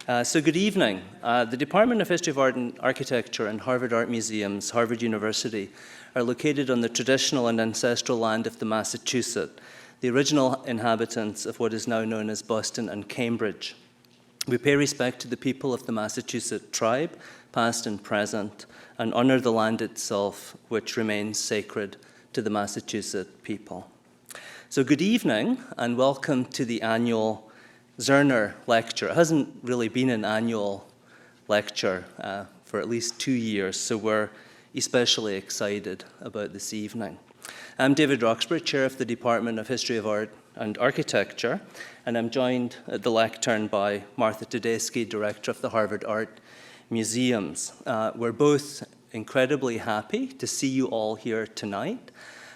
So good evening. The Department of History of Art and Architecture and Harvard Art Museums, Harvard University, are located on the traditional and ancestral land of the Massachusetts, the original inhabitants of what is now known as Boston and Cambridge. We pay respect to the people of the Massachusetts tribe, past and present, and honor the land itself, which remains sacred to the Massachusetts people. So good evening, and welcome to the annual Zerner Lecture. It hasn't really been an annual lecture for at least 2 years, so we're especially excited about this evening. I'm David Roxburgh, Chair of the Department of History of Art and Architecture, and I'm joined at the lectern by Martha Tedeschi, Director of the Harvard Art Museums. We're both incredibly happy to see you all here tonight,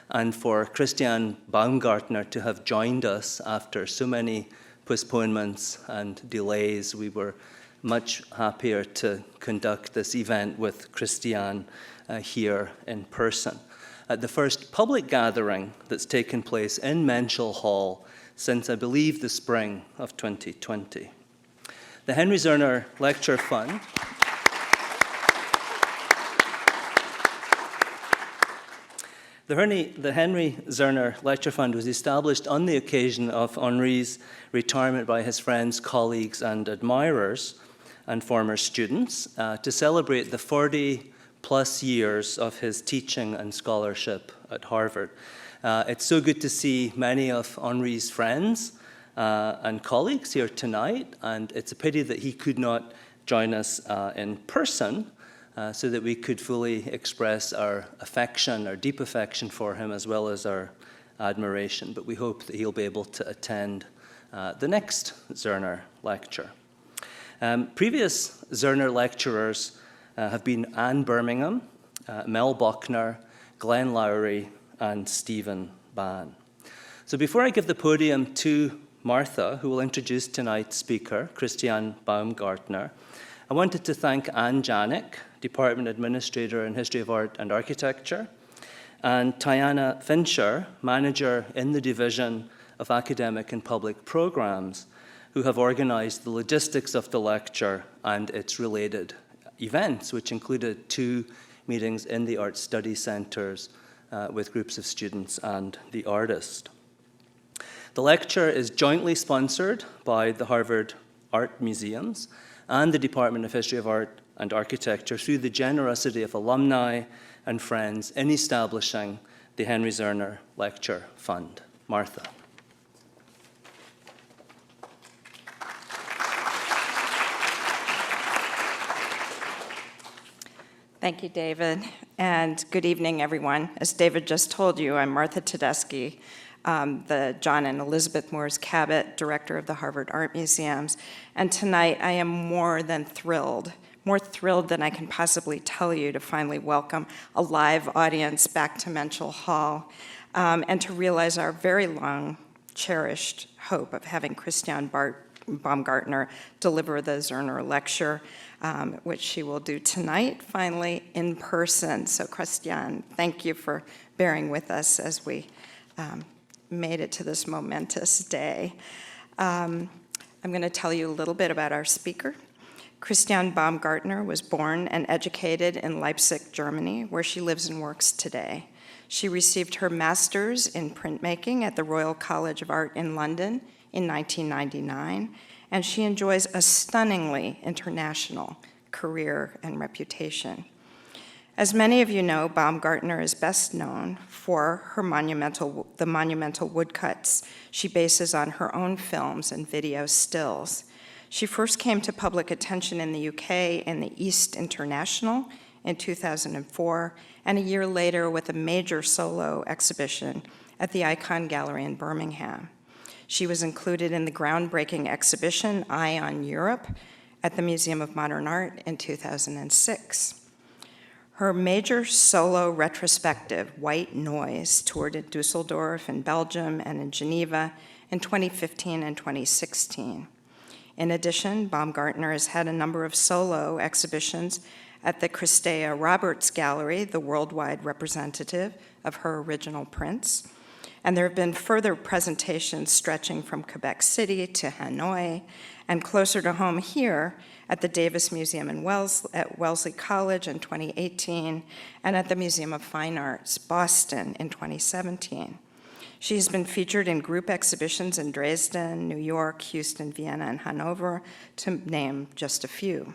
and for Christiane Baumgartner to have joined us after so many postponements and delays. We were much happier to conduct this event with Christiane here in person. At the first public gathering that's taken place in Menschel Hall since, I believe, the spring of 2020. The Henry Zerner Lecture Fund The Henry Zerner Lecture Fund was established on the occasion of Henri's retirement by his friends, colleagues, and admirers, and former students, to celebrate the 40-plus years of his teaching and scholarship at Harvard. It's so good to see many of Henri's friends and colleagues here tonight, and it's a pity that he could not join us in person, so that we could fully express our affection, our deep affection for him, as well as our admiration. But we hope that he'll be able to attend the next Zerner lecture. Previous Zerner lecturers have been Anne Birmingham, Mel Buckner, Glenn Lowry, and Stephen Bann. So before I give the podium to Martha, who will introduce tonight's speaker, Christiane Baumgartner, I wanted to thank Anne Janik, Department Administrator in History of Art and Architecture, and Tiana Fincher, Manager in the Division of Academic and Public Programs, who have organized the logistics of the lecture and its related events, which included 2 meetings in the Art Study Centers with groups of students and the artist. The lecture is jointly sponsored by the Harvard Art Museums and the Department of History of Art and Architecture through the generosity of alumni and friends in establishing the Henry Zerner Lecture Fund. Martha. Thank you, David, and good evening, everyone. As David just told you, I'm Martha Tedeschi, the John and Elizabeth Moores Cabot, Director of the Harvard Art Museums, and tonight I am more thrilled than I can possibly tell you to finally welcome a live audience back to Menschel Hall and to realize our very long cherished hope of having Christiane Baumgartner deliver the Zerner Lecture, which she will do tonight, finally in person. So Christiane, thank you for bearing with us as we made it to this momentous day. I'm going to tell you a little bit about our speaker. Christiane Baumgartner was born and educated in Leipzig, Germany, where she lives and works today. She received her master's in printmaking at the Royal College of Art in London in 1999, and she enjoys a stunningly international career and reputation. As many of you know, Baumgartner is best known for the Monumental Woodcuts she bases on her own films and video stills. She first came to public attention in the UK in the East International in 2004, and a year later with a major solo exhibition at the Icon Gallery in Birmingham. She was included in the groundbreaking exhibition Eye on Europe at the Museum of Modern Art in 2006. Her major solo retrospective, White Noise, toured in Dusseldorf, in Belgium, and in Geneva in 2015 and 2016. In addition, Baumgartner has had a number of solo exhibitions at the Christea Roberts Gallery, the worldwide representative of her original prints, And there have been further presentations stretching from Quebec City to Hanoi, and closer to home here at the Davis Museum at Wellesley College in 2018, and at the Museum of Fine Arts, Boston in 2017. She's been featured in group exhibitions in Dresden, New York, Houston, Vienna, and Hanover, to name just a few.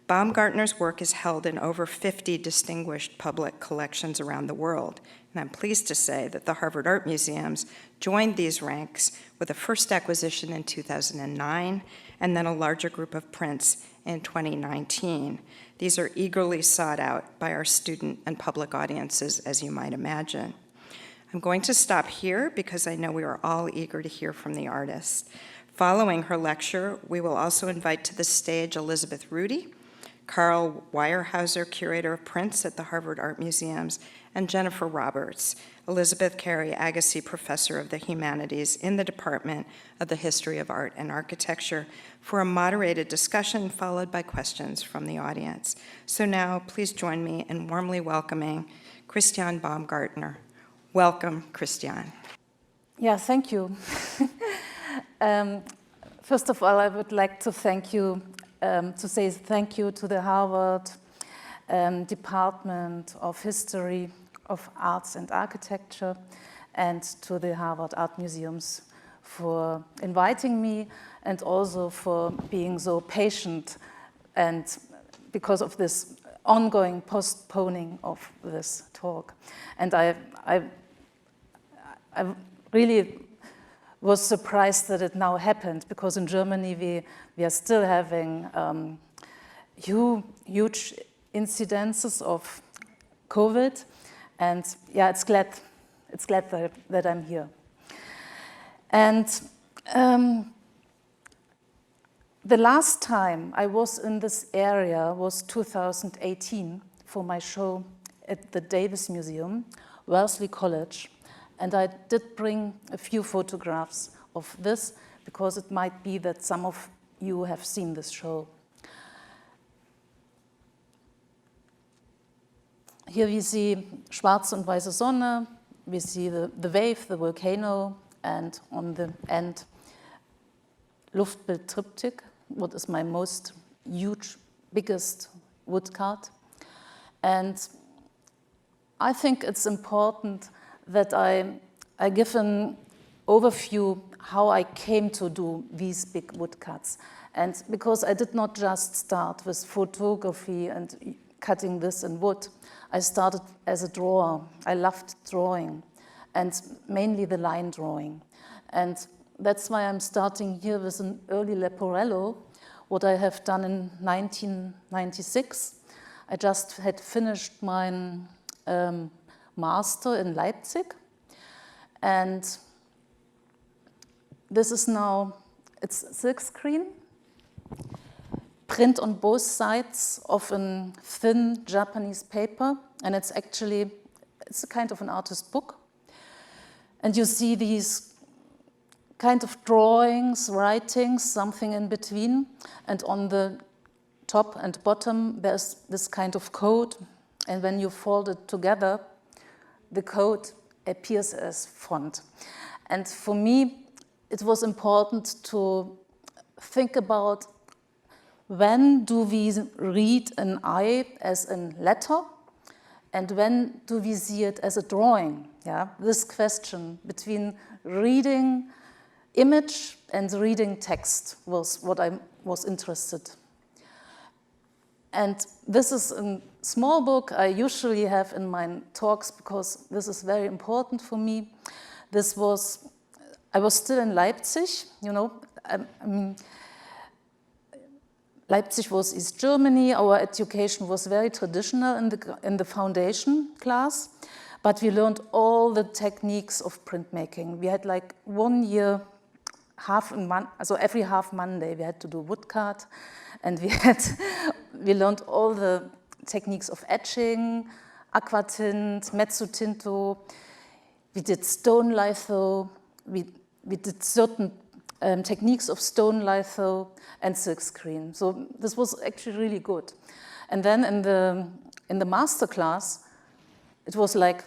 Baumgartner's work is held in over 50 distinguished public collections around the world, and I'm pleased to say that the Harvard Art Museums joined these ranks with a first acquisition in 2009, and then a larger group of prints in 2019. These are eagerly sought out by our student and public audiences, as you might imagine. I'm going to stop here because I know we are all eager to hear from the artist. Following her lecture, we will also invite to the stage Elizabeth Rudy, Carl Weyerhaeuser, Curator of Prints at the Harvard Art Museums, and Jennifer Roberts, Elizabeth Cary Agassiz Professor of the Humanities in the Department of the History of Art and Architecture, for a moderated discussion followed by questions from the audience. So now, please join me in warmly welcoming Christiane Baumgartner. Welcome, Christiane. Yeah, thank you. First of all, I would like to thank you, to say thank you to the Harvard Department of History of Arts and Architecture and to the Harvard Art Museums for inviting me and also for being so patient and because of this ongoing postponing of this talk. And I really was surprised that it now happened, because in Germany we are still having huge incidences of COVID, and yeah, it's glad that I'm here. And the last time I was in this area was 2018 for my show at the Davis Museum, Wellesley College. And I did bring a few photographs of this because it might be that some of you have seen this show. Here we see schwarze und weiße Sonne, we see the wave, the volcano, and on the end, Luftbild Triptych, what is my most biggest woodcut. And I think it's important that I give an overview how I came to do these big woodcuts. And because I did not just start with photography and cutting this in wood, I started as a drawer. I loved drawing, and mainly the line drawing. And that's why I'm starting here with an early Leporello, what I have done in 1996. I just had finished my master in Leipzig, and this is now, it's silk screen, print on both sides of a thin Japanese paper, and it's a kind of an artist book. And you see these kind of drawings, writings, something in between, and on the top and bottom there's this kind of code, and when you fold it together, the code appears as font. And for me, it was important to think about when do we read an I as a letter, and when do we see it as a drawing? Yeah? This question between reading image and reading text was what I was interested. And this is a small book I usually have in my talks because this is very important for me. I was still in Leipzig, you know. Leipzig was East Germany. Our education was very traditional in the foundation class, but we learned all the techniques of printmaking. We had like 1 year, so every half Monday we had to do woodcut, and we learned all the techniques of etching, aquatint, mezzotinto. We did stone litho. We did certain techniques of stone litho and silkscreen. So this was actually really good. And then in the master class, it was like,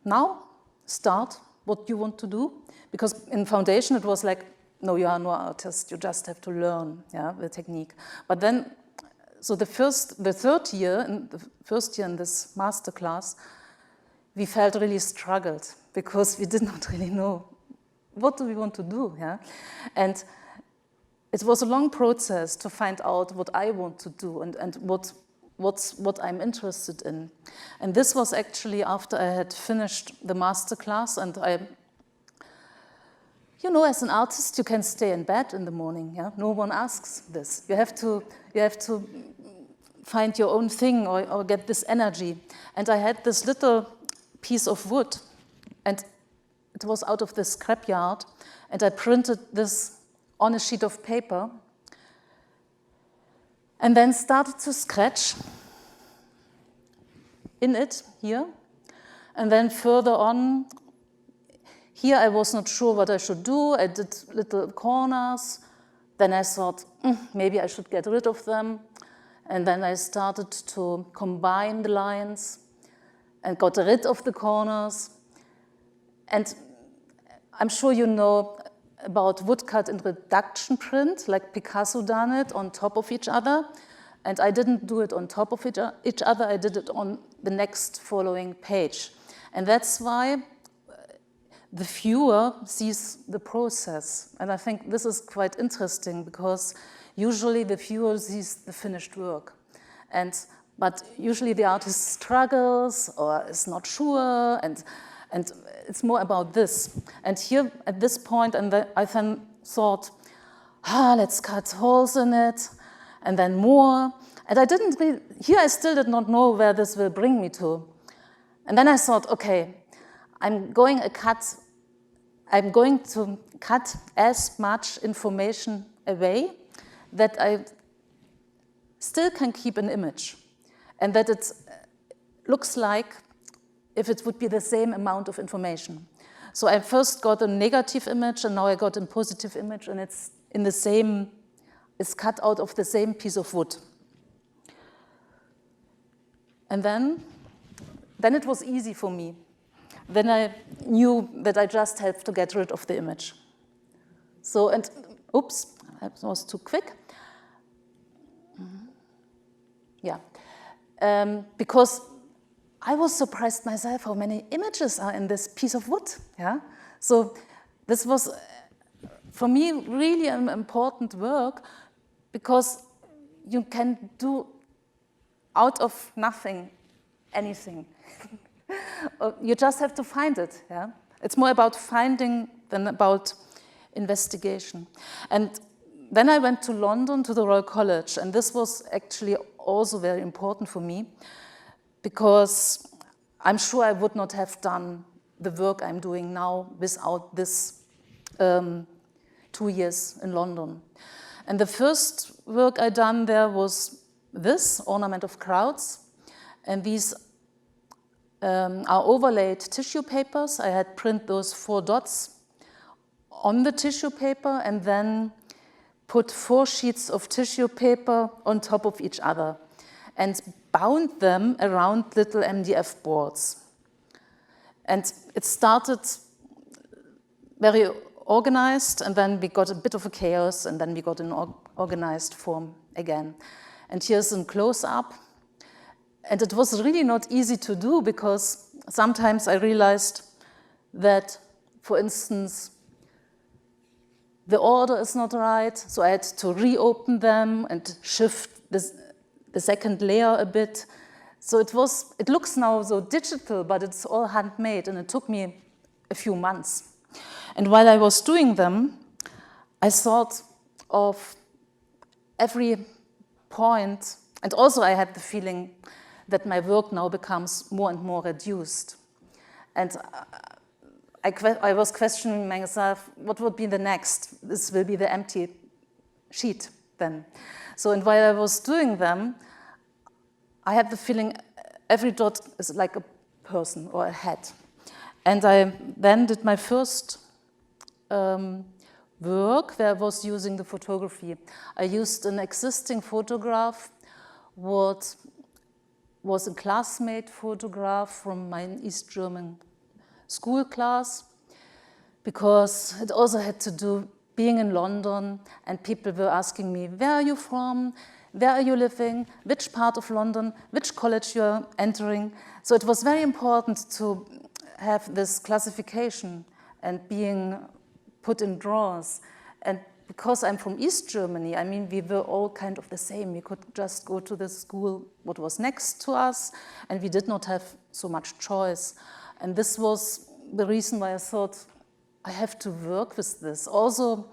now start what you want to do. Because in foundation, it was like, no, you are no artist, you just have to learn, yeah, the technique. But then, so the first year in this masterclass, we felt really struggled because we did not really know what do we want to do, yeah? And it was a long process to find out what I want to do and what I'm interested in. And this was actually after I had finished the masterclass, and you know, as an artist, you can stay in bed in the morning, yeah? No one asks this. You have to find your own thing or get this energy. And I had this little piece of wood, and it was out of the scrapyard, and I printed this on a sheet of paper, and then started to scratch in it here, and then further on, here I was not sure what I should do. I did little corners, then I thought, maybe I should get rid of them, and then I started to combine the lines, and got rid of the corners. And I'm sure you know about woodcut and reduction print, like Picasso done it on top of each other. And I didn't do it on top of each other, I did it on the next following page. And that's why the viewer sees the process. And I think this is quite interesting because usually the viewer sees the finished work. But usually the artist struggles or is not sure, and it's more about this. And here at this point, I then thought, let's cut holes in it, and then more. And I didn't really, here I still did not know where this will bring me to. And then I thought, okay, I'm going to cut as much information away that I still can keep an image, and that it looks like if it would be the same amount of information. So I first got a negative image, and now I got a positive image, and it's in the same, it's cut out of the same piece of wood. And then it was easy for me. Then I knew that I just have to get rid of the image. So, and oops, that was too quick. Yeah, because I was surprised myself how many images are in this piece of wood. Yeah, so this was for me really an important work because you can do out of nothing anything. You just have to find it. Yeah, it's more about finding than about investigation. And then I went to London to the Royal College, and this was actually also very important for me because I'm sure I would not have done the work I'm doing now without this 2 years in London. And the first work I done there was this, Ornament of Crowds, and these are overlaid tissue papers. I had print those 4 dots on the tissue paper and then put 4 sheets of tissue paper on top of each other and bound them around little MDF boards. And it started very organized, and then we got a bit of a chaos, and then we got an organized form again. And here's a close-up. And it was really not easy to do because sometimes I realized that, for instance, the order is not right, so I had to reopen them and shift the second layer a bit. So it looks now so digital, but it's all handmade, and it took me a few months. And while I was doing them, I thought of every point, and also I had the feeling that my work now becomes more and more reduced. And I was questioning myself, what would be the next? This will be the empty sheet then. So, and while I was doing them, I had the feeling every dot is like a person or a head. And I then did my first work where I was using the photography. I used an existing photograph, what was a classmate photograph from my East German school class. because it also had to do being in London, and people were asking me, where are you from? Where are you living? Which part of London? Which college you're entering? So it was very important to have this classification and being put in drawers. And because I'm from East Germany, I mean, we were all kind of the same. We could just go to the school what was next to us, and we did not have so much choice. And this was the reason why I thought, I have to work with this. Also,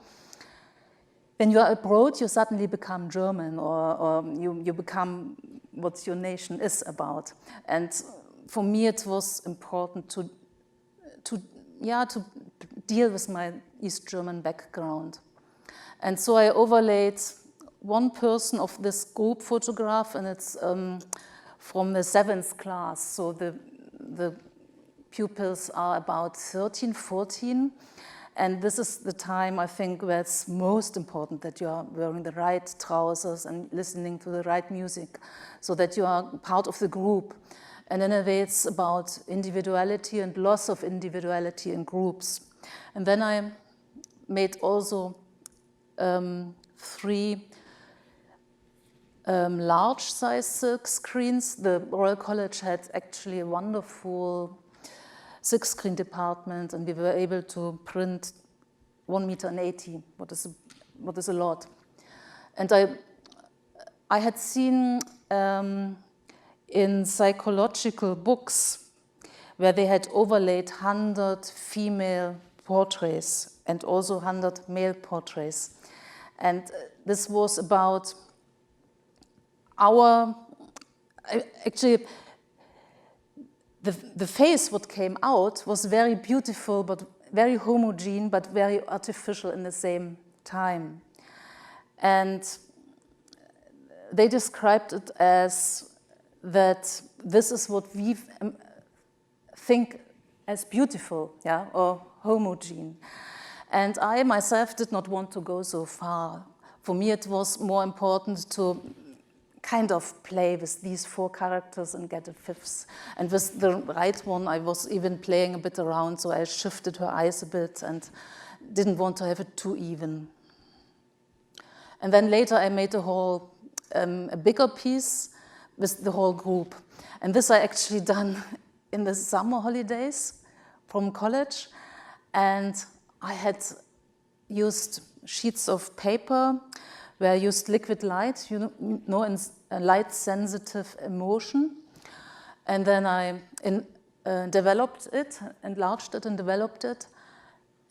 when you are abroad, you suddenly become German, or you become what your nation is about. And for me, it was important to deal with my East German background. And so I overlaid one person of this group photograph, and it's from the 7th class. So the pupils are about 13, 14. And this is the time, I think, where it's most important that you are wearing the right trousers and listening to the right music, so that you are part of the group. And in a way, it's about individuality and loss of individuality in groups. And then I made also 3 large-size silk screens. The Royal College had actually a wonderful silk screen department, and we were able to print 1.80 meters, what is a lot. And I had seen in psychological books where they had overlaid 100 female portraits and also 100 male portraits. And this was about actually, the face, what came out, was very beautiful, but very homogene, but very artificial in the same time. And they described it as that this is what we think as beautiful, yeah, or homogene. And I myself did not want to go so far. For me, it was more important to kind of play with these 4 characters and get a 5th. And with the right one, I was even playing a bit around, so I shifted her eyes a bit and didn't want to have it too even. And then later I made a bigger piece with the whole group. And this I actually done in the summer holidays from college. And I had used sheets of paper where I used liquid light, in a light-sensitive emulsion. And then I developed it, enlarged it and developed it.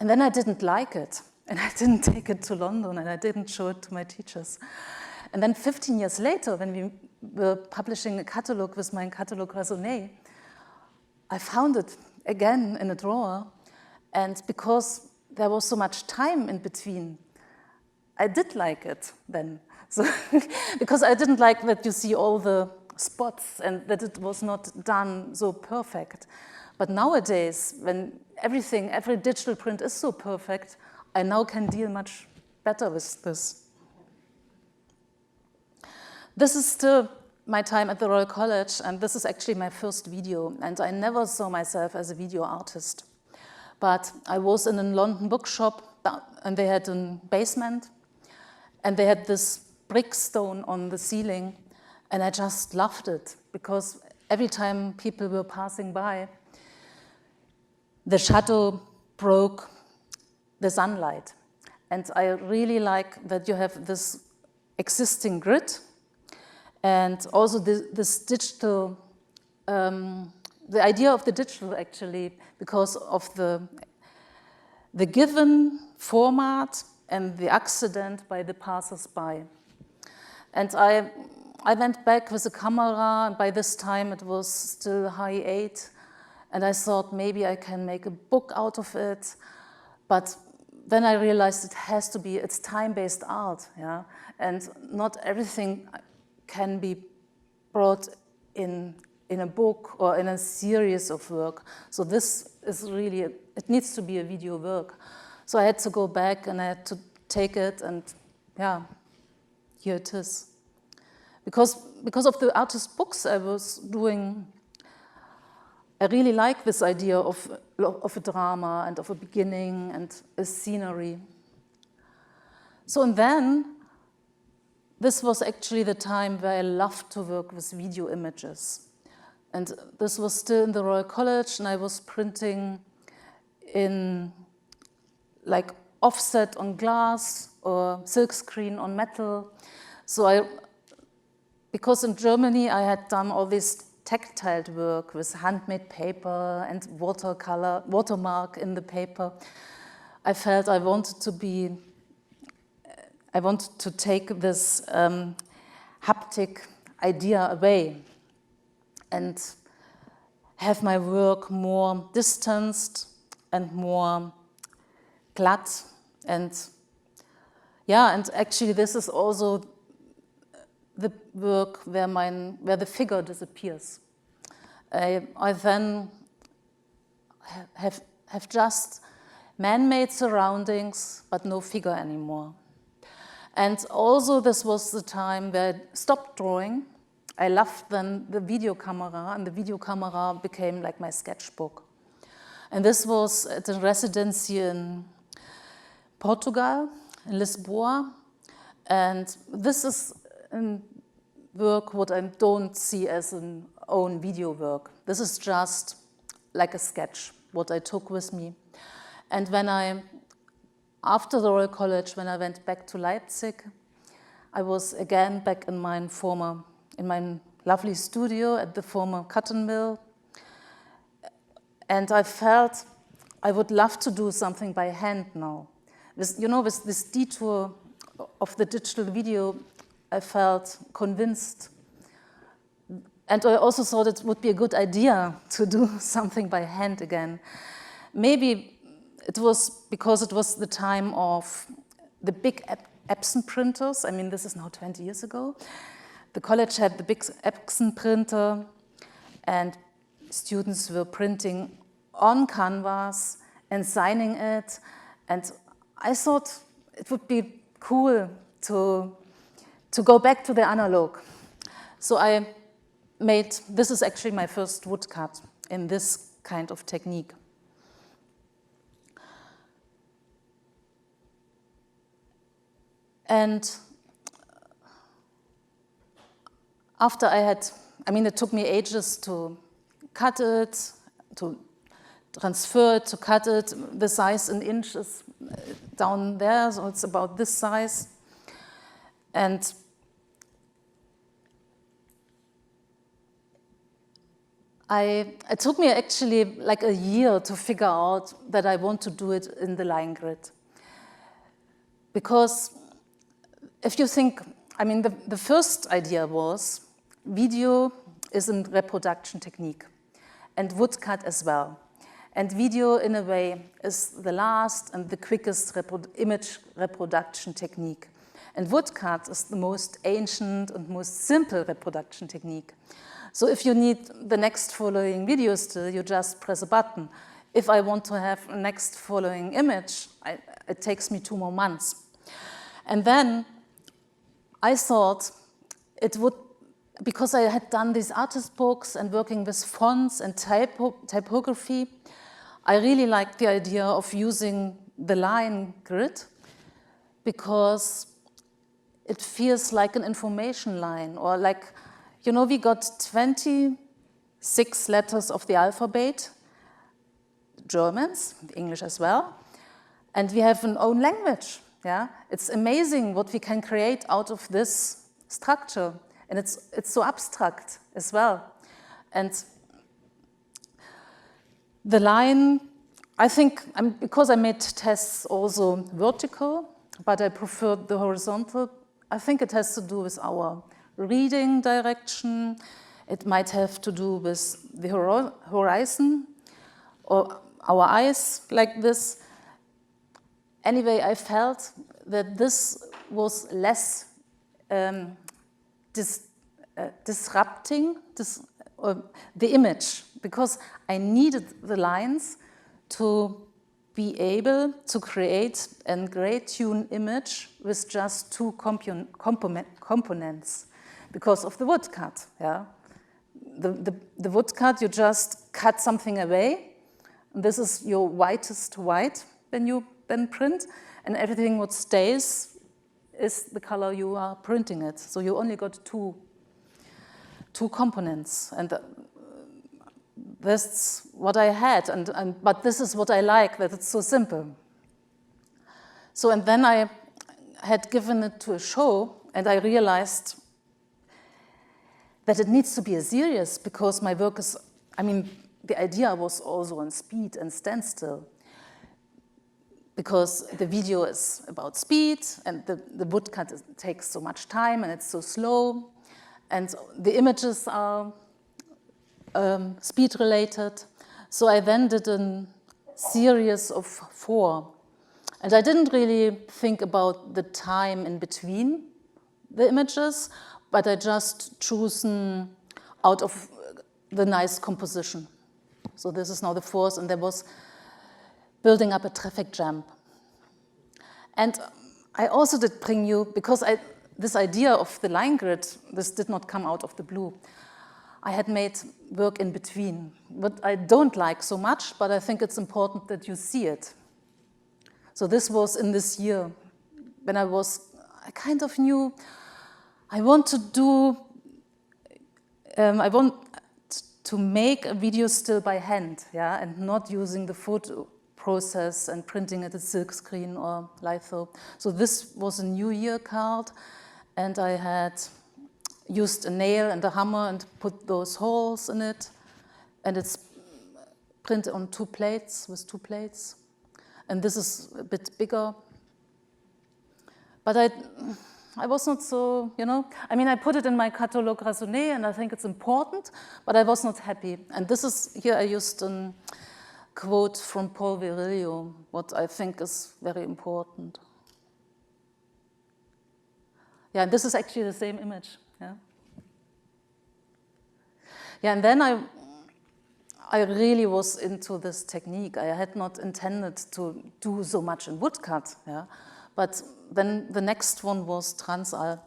And then I didn't like it. And I didn't take it to London, and I didn't show it to my teachers. And then 15 years later, when we were publishing a catalog with my catalog raisonné, I found it again in a drawer. And because there was so much time in between, I did like it then. So because I didn't like that you see all the spots and that it was not done so perfect. But nowadays, when every digital print is so perfect, I now can deal much better with this. This is still my time at the Royal College, and this is actually my first video, and I never saw myself as a video artist. But I was in a London bookshop, and they had a basement, and they had this brick stone on the ceiling, and I just loved it, because every time people were passing by, the shadow broke the sunlight. And I really like that you have this existing grid, and also this digital, the idea of the digital actually, because of the given format and the accident by the passers-by. And I went back with a camera, and by this time it was still high 8, and I thought maybe I can make a book out of it. But then I realized it's time-based art, yeah? And not everything can be brought in a book or in a series of work. So this is really, it needs to be a video work. So I had to go back and I had to take it, and yeah, here it is. Because of the artist books I was doing, I really like this idea of a drama and of a beginning and a scenery. So, and then, this was actually the time where I loved to work with video images. And this was still in the Royal College, and I was printing in like offset on glass or silkscreen on metal. So because in Germany I had done all this tactile work with handmade paper and watermark in the paper, I felt I wanted to take this haptic idea away and have my work more distanced and more glatt. And yeah, and actually this is also the work where the figure disappears. I then have just man-made surroundings, but no figure anymore. And also this was the time where I stopped drawing. I loved then the video camera, and the video camera became like my sketchbook. And this was at a residency in Portugal, in Lisboa. And this is a work what I don't see as an own video work. This is just like a sketch, what I took with me. And after the Royal College, when I went back to Leipzig, I was again back in my lovely studio at the former cotton mill. And I felt I would love to do something by hand now. With this detour of the digital video, I felt convinced. And I also thought it would be a good idea to do something by hand again. Maybe it was because it was the time of the big Epson printers. I mean, this is now 20 years ago. The college had the big Epson printer, and students were printing on canvas and signing it. And I thought it would be cool to go back to the analog. So this is actually my first woodcut in this kind of technique. And after it took me ages to cut it, to transfer it, to cut it. The size in inches down there, so it's about this size. And it took me actually like a year to figure out that I want to do it in the line grid. Because if you think, the first idea was video is a reproduction technique, and woodcut as well. And video, in a way, is the last and the quickest image reproduction technique. And woodcut is the most ancient and most simple reproduction technique. So if you need the next following video still, you just press a button. If I want to have a next following image, it takes me 2 more months. And then I thought it would, because I had done these artist books and working with fonts and typography, I really liked the idea of using the line grid because it feels like an information line, or like, we got 26 letters of the alphabet, Germans, English as well, and we have an own language. Yeah, it's amazing what we can create out of this structure, and it's so abstract as well. And the line, I think, because I made tests also vertical, but I preferred the horizontal. I think it has to do with our reading direction. It might have to do with the horizon or our eyes like this. Anyway, I felt that this was less disrupting the image, because I needed the lines to be able to create a grade-tuned image with just 2 components because of the woodcut. Yeah? The woodcut, you just cut something away. And this is your whitest white when you then print, and everything what stays is the color you are printing it. So you only got two components, and that's what I had. But this is what I like, that it's so simple. So, and then I had given it to a show, and I realized that it needs to be a series, because my work is, I mean, the idea was also on speed and standstill, because the video is about speed, and the woodcut takes so much time, and it's so slow, and the images are speed related. So I then did a series of 4. And I didn't really think about the time in between the images, but I just chosen out of the nice composition. So this is now the 4th, and there was building up a traffic jam. And I also did bring you, because this idea of the line grid, this did not come out of the blue. I had made work in between, what I don't like so much, but I think it's important that you see it. So this was in this year, when I kind of knew I want to make a video still by hand, yeah, and not using the photo process and printing it at silk screen or litho. So this was a New Year card, and I had used a nail and a hammer and put those holes in it, and it's printed on 2 plates, with 2 plates. And this is a bit bigger. But I was not so, you know, I mean, I put it in my catalogue raisonné, and I think it's important, but I was not happy. And this is, here I used a quote from Paul Virilio, what I think is very important. Yeah, and this is actually the same image, yeah. Yeah, and then I really was into this technique. I had not intended to do so much in woodcut, yeah. But then the next one was Transall.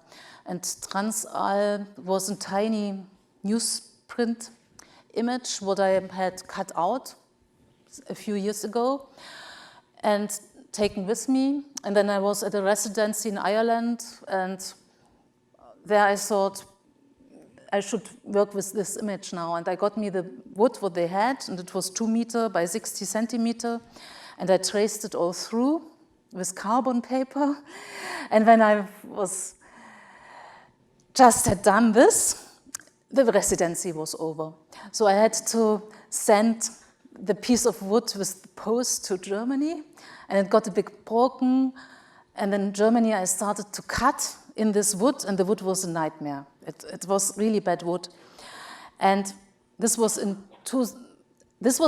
And Transall was a tiny newsprint image what I had cut out a few years ago and taken with me. And then I was at a residency in Ireland, and there I thought I should work with this image now. And I got me the wood what they had, and it was 2 meter by 60 centimeter. And I traced it all through with carbon paper. And when I had done this, the residency was over. So I had to send the piece of wood with the post to Germany, and it got a bit broken. And in Germany, I started to cut in this wood, and the wood was a nightmare. It was really bad wood. And this was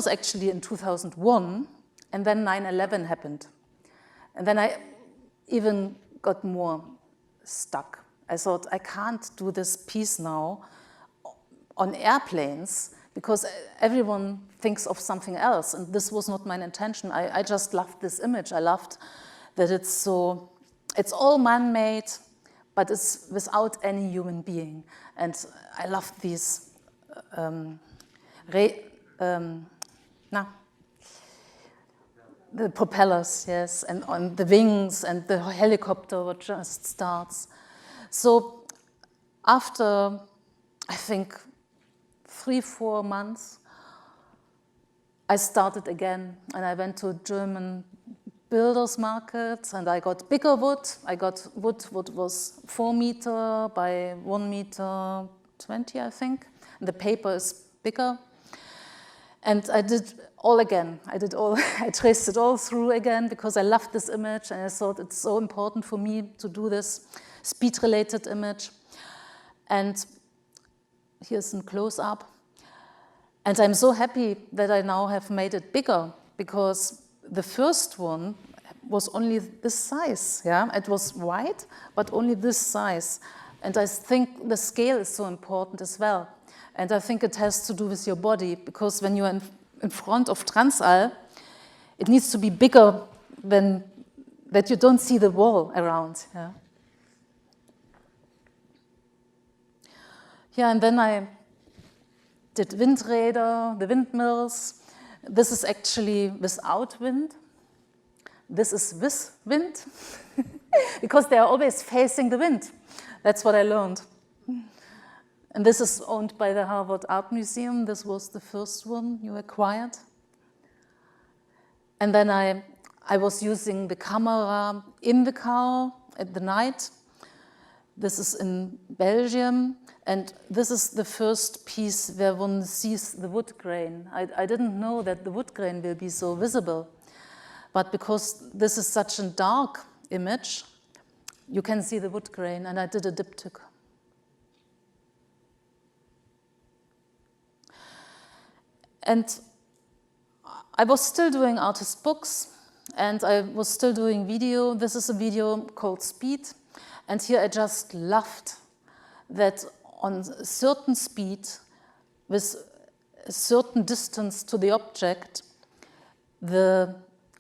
actually in 2001, and then 9/11 happened. And then I even got more stuck. I thought, I can't do this piece now on airplanes, because everyone thinks of something else, and this was not my intention. I just loved this image. I loved that it's all man-made, but it's without any human being. And I loved these the propellers, yes, and on the wings, and the helicopter what just starts. So after, I think, 3-4 months, I started again, and I went to German builders markets, and I got bigger wood. I got wood what was 4 meter by 1 meter 20, I think. And the paper is bigger. And I did all again. I traced it all through again, because I loved this image, and I thought it's so important for me to do this speed-related image. And here's a close-up. And I'm so happy that I now have made it bigger, because the first one was only this size, yeah? It was wide, but only this size. And I think the scale is so important as well. And I think it has to do with your body, because when you're in front of Transall, it needs to be bigger than that you don't see the wall around. Yeah, yeah, and then did windräder, the windmills. This is actually without wind. This is with wind, because they are always facing the wind. That's what I learned. And this is owned by the Harvard Art Museum. This was the first one you acquired. And then I was using the camera in the car at the night. This is in Belgium. And this is the first piece where one sees the wood grain. I didn't know that the wood grain will be so visible. But because this is such a dark image, you can see the wood grain, and I did a diptych. And I was still doing artist books, and I was still doing video. This is a video called Speed, and here I just loved that on a certain speed, with a certain distance to the object, the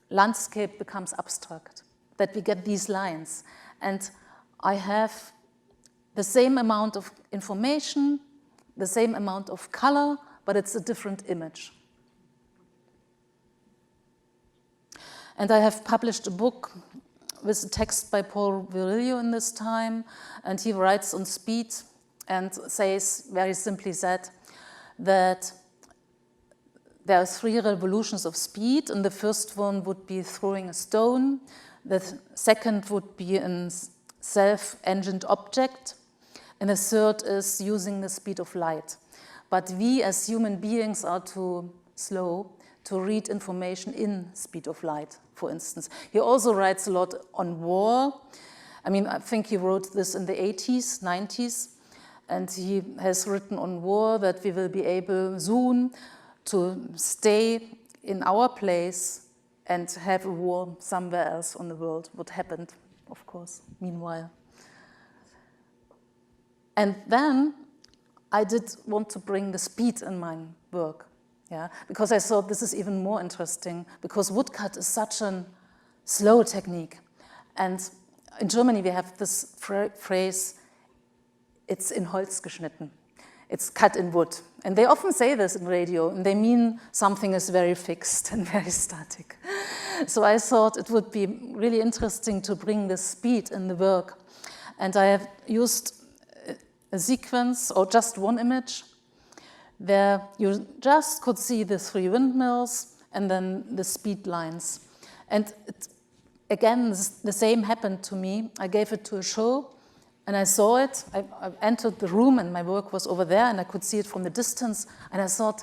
landscape becomes abstract, that we get these lines. And I have the same amount of information, the same amount of color, but it's a different image. And I have published a book with a text by Paul Virilio in this time, and he writes on speed and says, very simply said, that there are 3 revolutions of speed, and the first one would be throwing a stone, the second would be a self-engined object, and the third is using the speed of light. But we as human beings are too slow to read information in speed of light, for instance. He also writes a lot on war. I mean, I think he wrote this in the 80s, 90s, and he has written on war that we will be able soon to stay in our place and have a war somewhere else on the world, what happened, of course, meanwhile. And then I did want to bring the speed in my work, yeah, because I thought this is even more interesting, because woodcut is such a slow technique. And in Germany we have this phrase, it's in Holz geschnitten. It's cut in wood. And they often say this in radio, and they mean something is very fixed and very static. So I thought it would be really interesting to bring the speed in the work. And I have used a sequence, or just one image, where you just could see the 3 windmills and then the speed lines. And again, the same happened to me. I gave it to a show, and I saw it. I entered the room, and my work was over there, and I could see it from the distance. And I thought,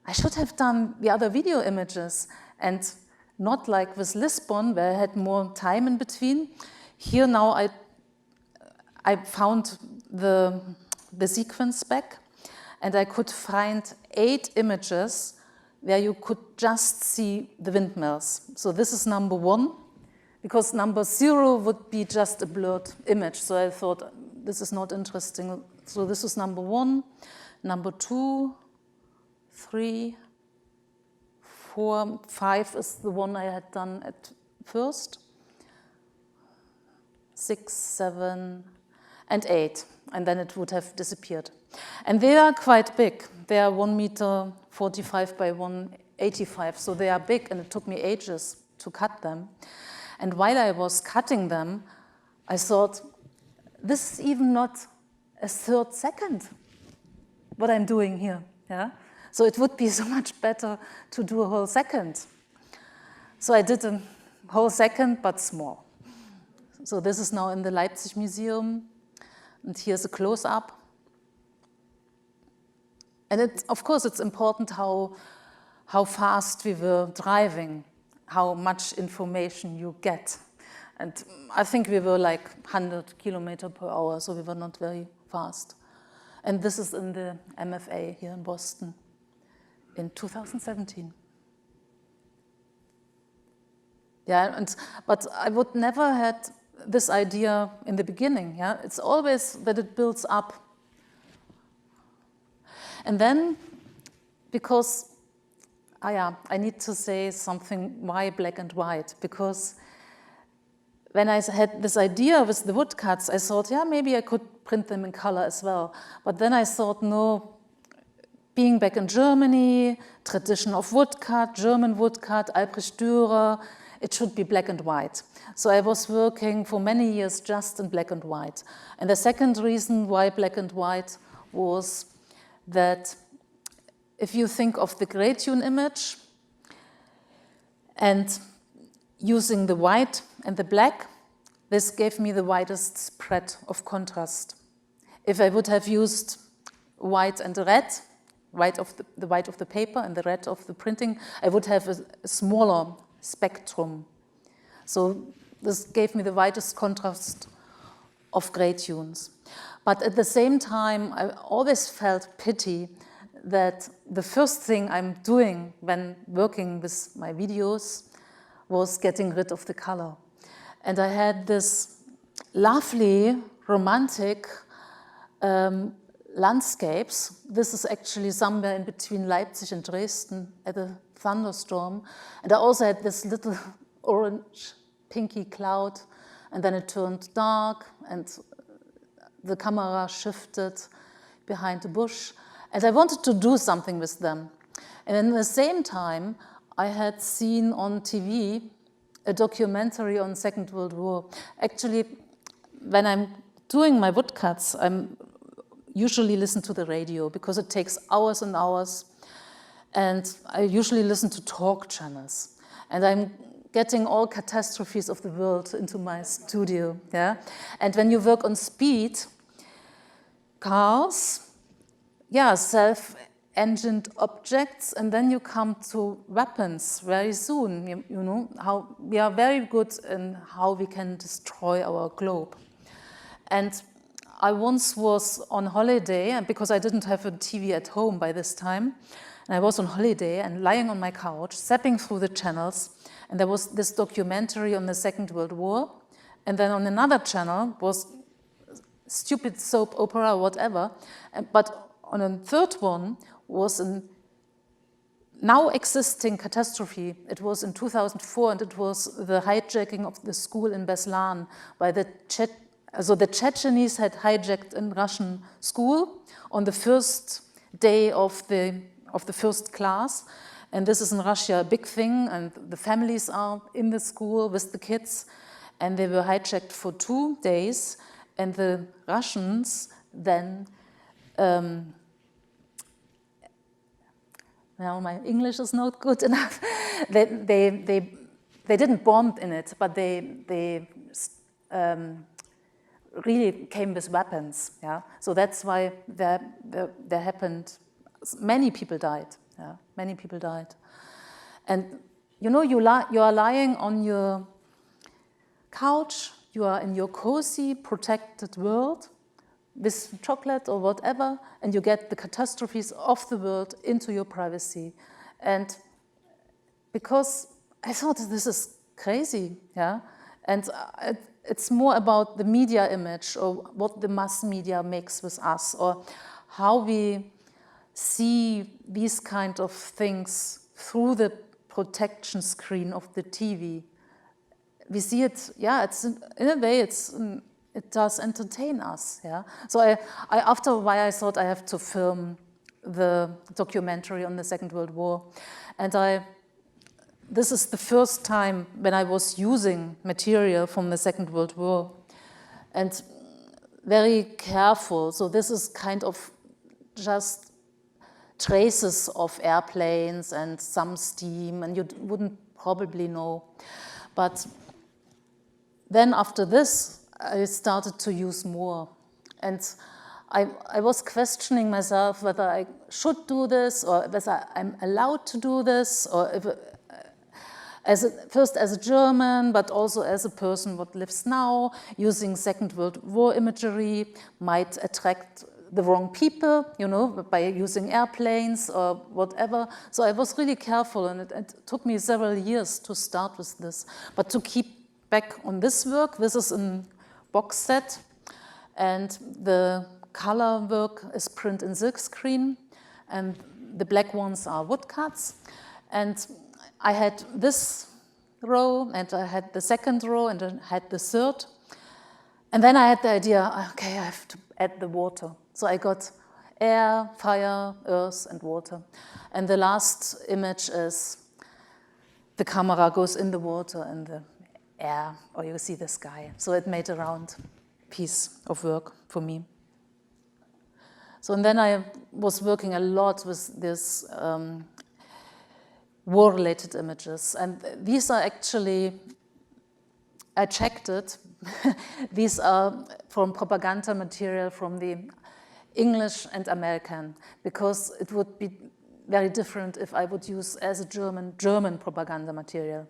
I should have done the other video images, and not like with Lisbon, where I had more time in between. Here now I found the sequence back, and I could find 8 images where you could just see the windmills. So this is number 1. Because number 0 would be just a blurred image. So I thought, this is not interesting. So this is number 1, number 2, 3, 4, 5 is the one I had done at first. 6, 7, and 8. And then it would have disappeared. And they are quite big. They are 1 meter 45 by 185. So they are big, and it took me ages to cut them. And while I was cutting them, I thought, this is even not a 3rd second, what I'm doing here. Yeah? So it would be so much better to do a whole second. So I did a whole second, but small. So this is now in the Leipzig Museum, and here's a close-up. And of course, it's important how fast we were driving, how much information you get. And I think we were like 100 kilometers per hour, so we were not very fast. And this is in the MFA here in Boston in 2017. Yeah, but I would never had this idea in the beginning. Yeah, it's always that it builds up. And then, because I need to say something, why black and white? Because when I had this idea with the woodcuts, I thought, yeah, maybe I could print them in color as well. But then I thought, no, being back in Germany, tradition of woodcut, German woodcut, Albrecht Dürer, it should be black and white. So I was working for many years just in black and white. And the second reason why black and white was that if you think of the Gratune image and using the white and the black, this gave me the widest spread of contrast. If I would have used white and red, the white of the paper and the red of the printing, I would have a smaller spectrum. So this gave me the widest contrast of Gratunes. But at the same time, I always felt pity that the first thing I'm doing when working with my videos was getting rid of the color. And I had this lovely, romantic landscapes. This is actually somewhere in between Leipzig and Dresden at a thunderstorm. And I also had this little orange, pinky cloud, and then it turned dark, and the camera shifted behind the bush. And I wanted to do something with them. And at the same time, I had seen on TV a documentary on Second World War. Actually, when I'm doing my woodcuts, I'm usually listen to the radio because it takes hours and hours. And I usually listen to talk channels. And I'm getting all catastrophes of the world into my studio. Yeah? And when you work on speed, cars, yeah, self-engined objects, and then you come to weapons very soon. You know, how we are very good in how we can destroy our globe. And I once was on holiday, and because I didn't have a TV at home by this time, and I was on holiday and lying on my couch, zapping through the channels, and there was this documentary on the Second World War, and then on another channel was stupid soap opera or whatever, but on a third one was a now existing catastrophe. It was in 2004, and it was the hijacking of the school in Beslan by the So the Chechens had hijacked a Russian school on the first day of the first class. And this is in Russia a big thing, and the families are in the school with the kids, and they were hijacked for 2 days. And the Russians then, now my English is not good enough. they didn't bomb in it, but they really came with weapons. Yeah, so that's why there happened. Many people died. Yeah, many people died. And you know, you are lying on your couch. You are in your cozy, protected world with chocolate or whatever, and you get the catastrophes of the world into your privacy. And because I thought this is crazy, yeah, and it's more about the media image or what the mass media makes with us, or how we see these kind of things through the protection screen of the TV. We see it, yeah, it's in a way, it does entertain us, yeah. So after a while I thought I have to film the documentary on the Second World War. And this is the first time when I was using material from the Second World War. And very careful, so this is kind of just traces of airplanes and some steam, and you wouldn't probably know. But then after this, I started to use more. And I was questioning myself whether I should do this, or whether I'm allowed to do this, or if, first as a German, but also as a person what lives now, using Second World War imagery might attract the wrong people, you know, by using airplanes or whatever. So I was really careful, and it took me several years to start with this. But to keep back on this work, this is a box set, and the color work is print in silkscreen, and the black ones are woodcuts. And I had this row, and I had the second row, and I had the third. And then I had the idea, okay, I have to add the water. So I got air, fire, earth, and water. And the last image is the camera goes in the water and the air, or you see the sky. So it made a round piece of work for me. So and then I was working a lot with this war-related images. And these are actually, I checked it, these are from propaganda material from the English and American, because it would be very different if I would use as a German propaganda material.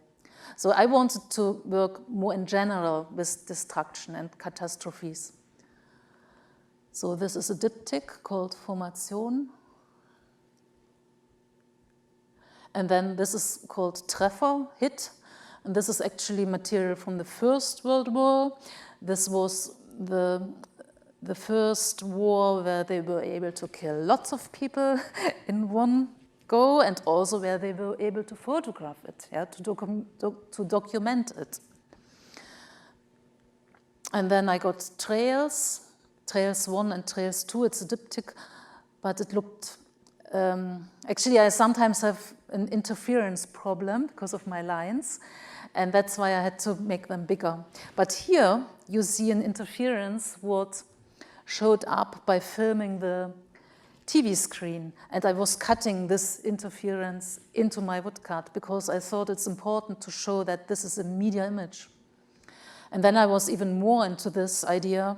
So I wanted to work more in general with destruction and catastrophes. So this is a diptych called Formation. And then this is called Treffer, hit. And this is actually material from the First World War. This was the first war where they were able to kill lots of people in one go, and also where they were able to photograph it, yeah, to document it. And then I got Trails 1 and Trails 2. It's a diptych, but it looked, actually I sometimes have an interference problem because of my lines, and that's why I had to make them bigger. But here you see an interference what showed up by filming the TV screen, and I was cutting this interference into my woodcut because I thought it's important to show that this is a media image. And then I was even more into this idea,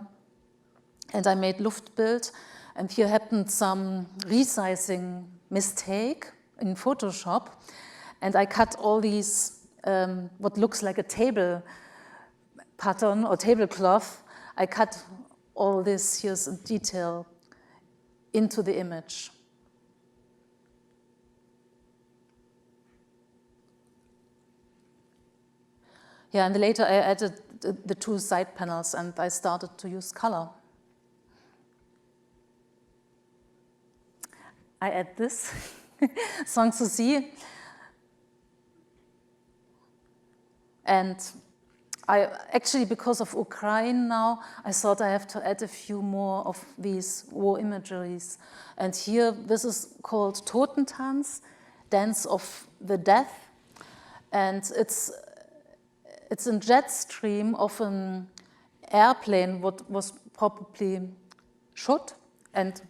and I made Luftbild, and here happened some resizing mistake in Photoshop, and I cut all these, what looks like a table pattern or tablecloth. I cut all this here's in detail into the image. Yeah, and later I added the two side panels and I started to use color. I add this, Sanssouci. And I actually, because of Ukraine now, I thought I have to add a few more of these war imageries. And here, this is called Totentanz, Dance of the Death. And it's a jet stream of an airplane what was probably shot and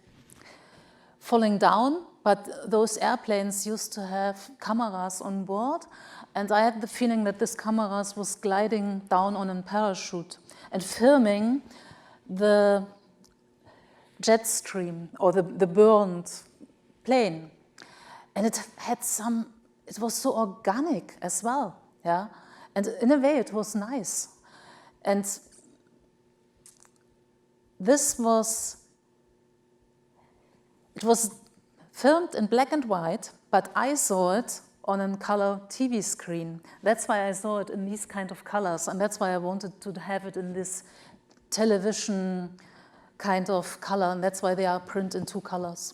falling down. But those airplanes used to have cameras on board. And I had the feeling that this cameras was gliding down on a parachute and filming the jet stream or the burned plane. And it was so organic as well, yeah. And in a way it was nice. And it was filmed in black and white, but I saw it on a color TV screen. That's why I saw it in these kind of colors, and that's why I wanted to have it in this television kind of color, and that's why they are print in two colors.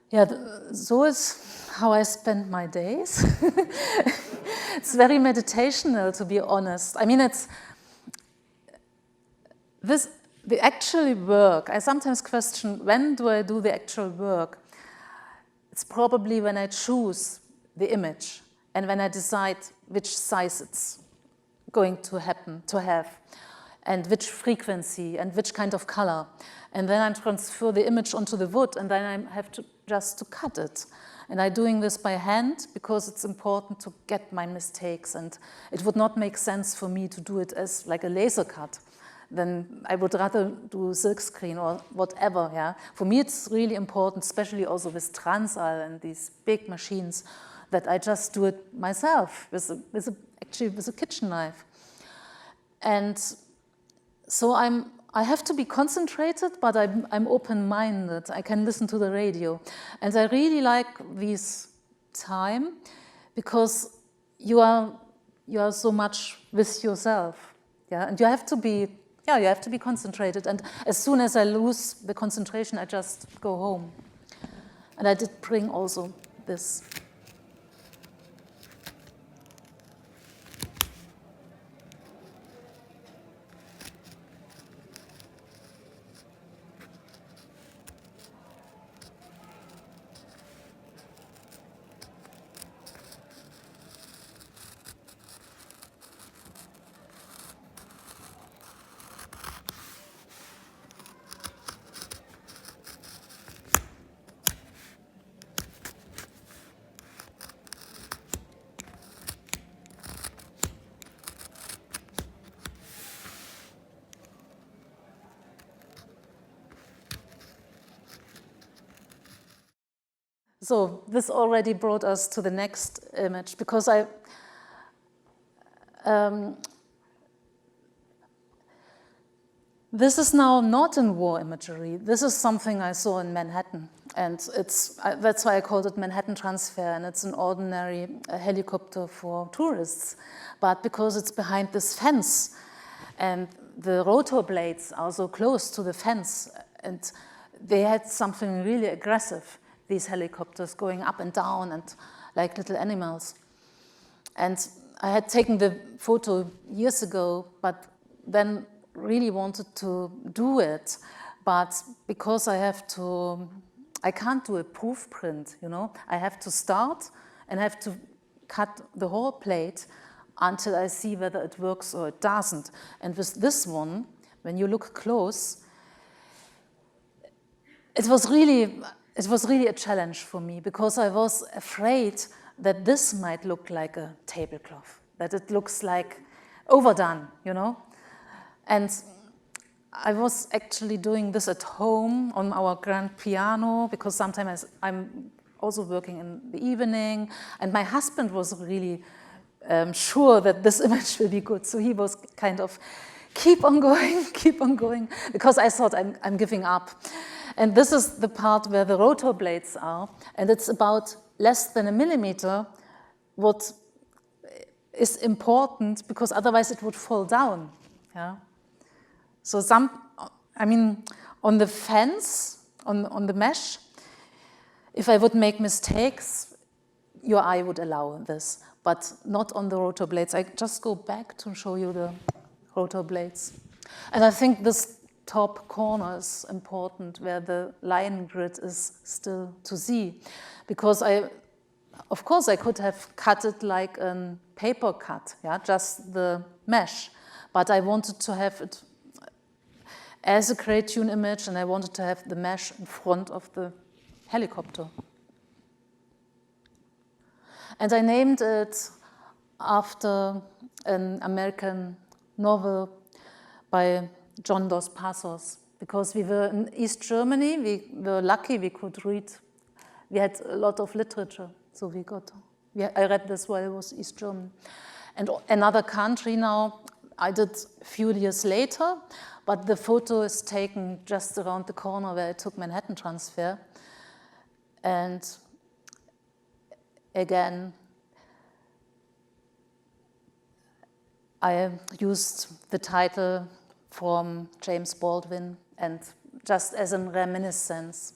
Yeah, so is how I spend my days. It's very meditational, to be honest. I mean, the actual work, I sometimes question, when do I do the actual work? It's probably when I choose the image and when I decide which size it's going to have, and which frequency and which kind of color. And then I transfer the image onto the wood, and then I have to just to cut it. And I'm doing this by hand because it's important to get my mistakes, and it would not make sense for me to do it as like a laser cut. Then I would rather do silk screen or whatever, yeah. For me it's really important, especially also with Transal and these big machines, that I just do it myself actually with a kitchen knife. And so I have to be concentrated, but I'm open-minded. I can listen to the radio. And I really like this time because you are so much with yourself, yeah. And you have to be concentrated. And as soon as I lose the concentration, I just go home. And I did bring also this. So this already brought us to the next image, because this is now not in war imagery. This is something I saw in Manhattan, and that's why I called it Manhattan Transfer, and it's an ordinary helicopter for tourists. But because it's behind this fence, and the rotor blades are so close to the fence, and they had something really aggressive, these helicopters going up and down and like little animals. And I had taken the photo years ago, but then really wanted to do it. But because I can't do a proof print, you know. I have to start and have to cut the whole plate until I see whether it works or it doesn't. And with this one, when you look close, it was really a challenge for me, because I was afraid that this might look like a tablecloth, that it looks like overdone, you know. And I was actually doing this at home on our grand piano, because sometimes I'm also working in the evening, and my husband was really sure that this image will be good. So he was kind of, keep on going, because I thought I'm giving up. And this is the part where the rotor blades are, and it's about less than a millimeter, what is important, because otherwise it would fall down. Yeah. So on the fence, on the mesh, if I would make mistakes, your eye would allow this, but not on the rotor blades. I just go back to show you the rotor blades. And I think this top corner is important, where the line grid is still to see, because of course I could have cut it like a paper cut, yeah, just the mesh, but I wanted to have it as a cartoon image, and I wanted to have the mesh in front of the helicopter. And I named it after an American novel by John Dos Passos, because we were in East Germany. We were lucky we could read. We had a lot of literature, so I read this while I was East German. And another country now, I did a few years later, but the photo is taken just around the corner where I took Manhattan Transfer. And again, I used the title from James Baldwin, and just as a reminiscence.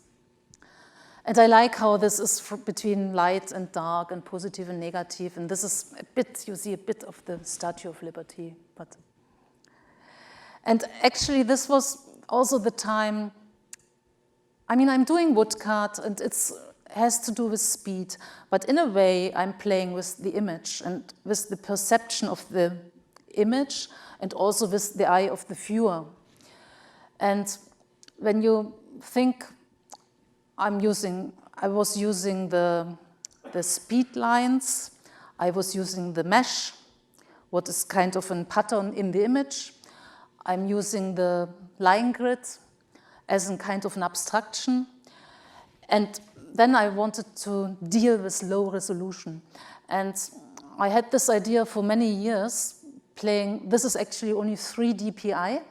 And I like how this is between light and dark and positive and negative, and this is you see a bit of the Statue of Liberty. And actually this was also the time, I'm doing woodcut, and it has to do with speed, but in a way I'm playing with the image and with the perception of the image, and also with the eye of the viewer. And when you think I was using the speed lines, I was using the mesh, what is kind of a pattern in the image. I'm using the line grid as a kind of an abstraction. And then I wanted to deal with low resolution. And I had this idea for many years, this is actually only 3 dpi,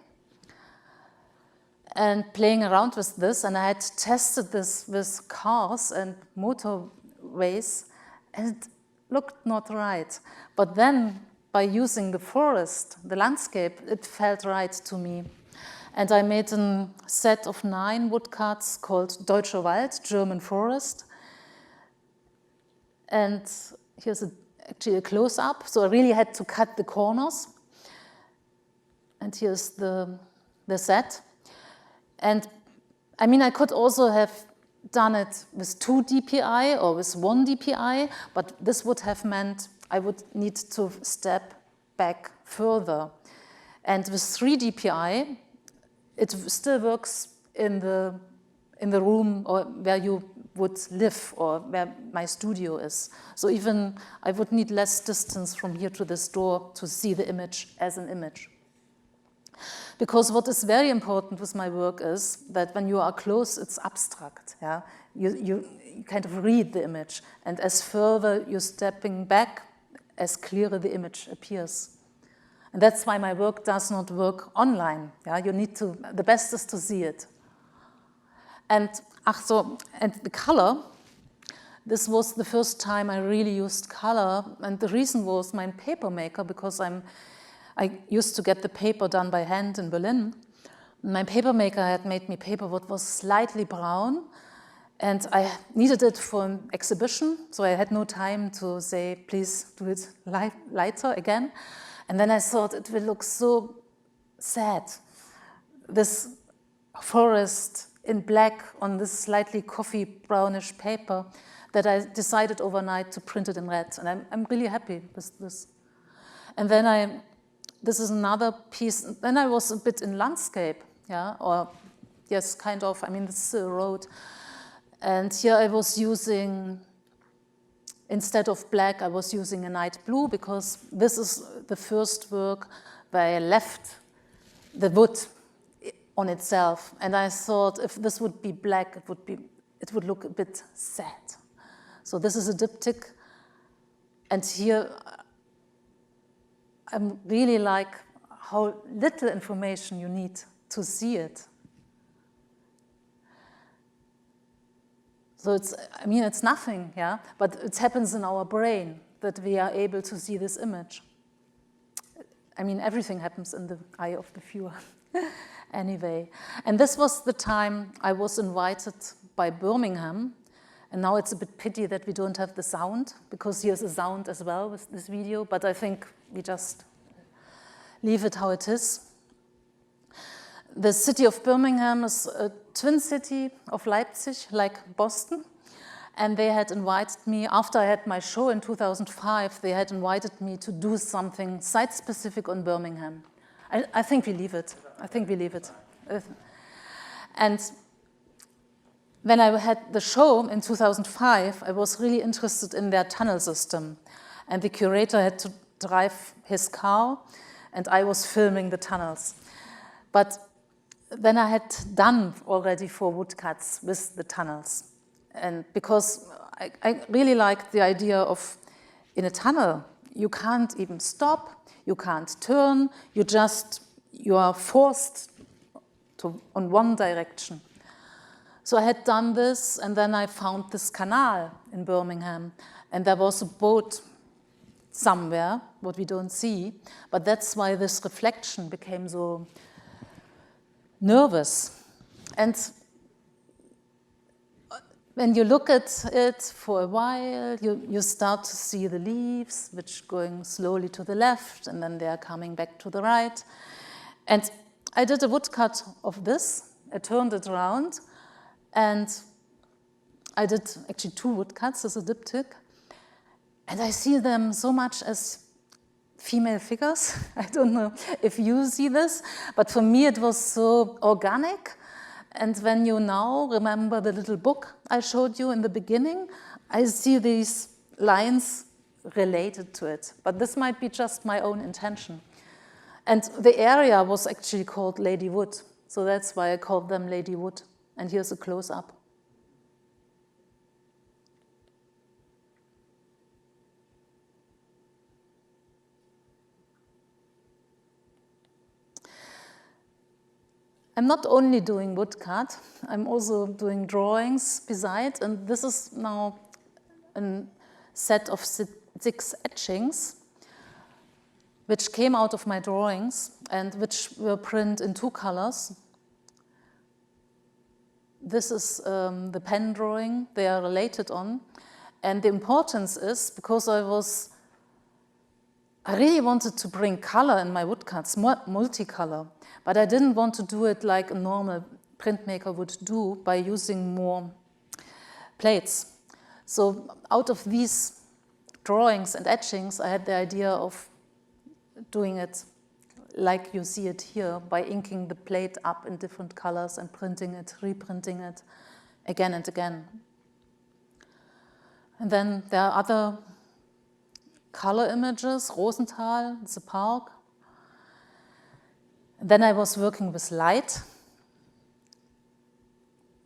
and playing around with this, and I had tested this with cars and motorways, and it looked not right. But then, by using the forest, the landscape, it felt right to me. And I made a set of 9 woodcuts called Deutscher Wald, German forest. And here's actually a close-up, so I really had to cut the corners. And here's the set. And I could also have done it with 2 dpi or with 1 dpi, but this would have meant I would need to step back further. And with 3 dpi, it still works in the room or where you would live or where my studio is. So even I would need less distance from here to this door to see the image as an image. Because what is very important with my work is that when you are close, it's abstract. Yeah? you kind of read the image. And as further you're stepping back, as clearer the image appears. And that's why my work does not work online. Yeah? You need to, the best is to see it. And the color, this was the first time I really used color. And the reason was my paper maker, because I used to get the paper done by hand in Berlin. My paper maker had made me paper what was slightly brown, and I needed it for an exhibition, so I had no time to say, please do it lighter again. And then I thought it will look so sad, this forest in black on this slightly coffee brownish paper, that I decided overnight to print it in red. And I'm really happy with this. And then this is another piece. Then I was a bit in landscape, yeah, or yes, kind of. I mean, this is a road. And here I was using, instead of black, I was using a night blue, because this is the first work where I left the wood on itself. And I thought if this would be black, it would look a bit sad. So this is a diptych. And here I really like how little information you need to see it. So it's nothing, yeah, but it happens in our brain that we are able to see this image. I mean, everything happens in the eye of the viewer. Anyway, and this was the time I was invited by Birmingham, and now it's a bit pity that we don't have the sound, because here's a sound as well with this video, but I think we just leave it how it is. The city of Birmingham is a twin city of Leipzig, like Boston. And they had invited me, after I had my show in 2005, they had invited me to do something site-specific on Birmingham. I think we leave it. I think we leave it. And when I had the show in 2005, I was really interested in their tunnel system. And the curator had to drive his car, and I was filming the tunnels. But then I had done already 4 woodcuts with the tunnels. And because I really liked the idea of, in a tunnel, you can't even stop, you can't turn, you are forced on one direction. So I had done this, and then I found this canal in Birmingham, and there was a boat somewhere, what we don't see, but that's why this reflection became so nervous. And when you look at it for a while, you start to see the leaves, which going slowly to the left, and then they are coming back to the right. And I did a woodcut of this. I turned it around, and I did actually 2 woodcuts as a diptych. And I see them so much as female figures. I don't know if you see this, but for me it was so organic. And when you now remember the little book I showed you in the beginning, I see these lines related to it. But this might be just my own intention. And the area was actually called Lady Wood, so that's why I called them Lady Wood. And here's a close-up. I'm not only doing woodcut, I'm also doing drawings besides, and this is now a set of 6 etchings which came out of my drawings and which were printed in 2 colors. This is the pen drawing they are related on, and the importance is because I really wanted to bring color in my woodcuts, multicolor, but I didn't want to do it like a normal printmaker would do by using more plates. So out of these drawings and etchings, I had the idea of doing it like you see it here, by inking the plate up in different colors and printing it, reprinting it again and again. And then there are other color images, Rosenthal, it's a park. And then I was working with light,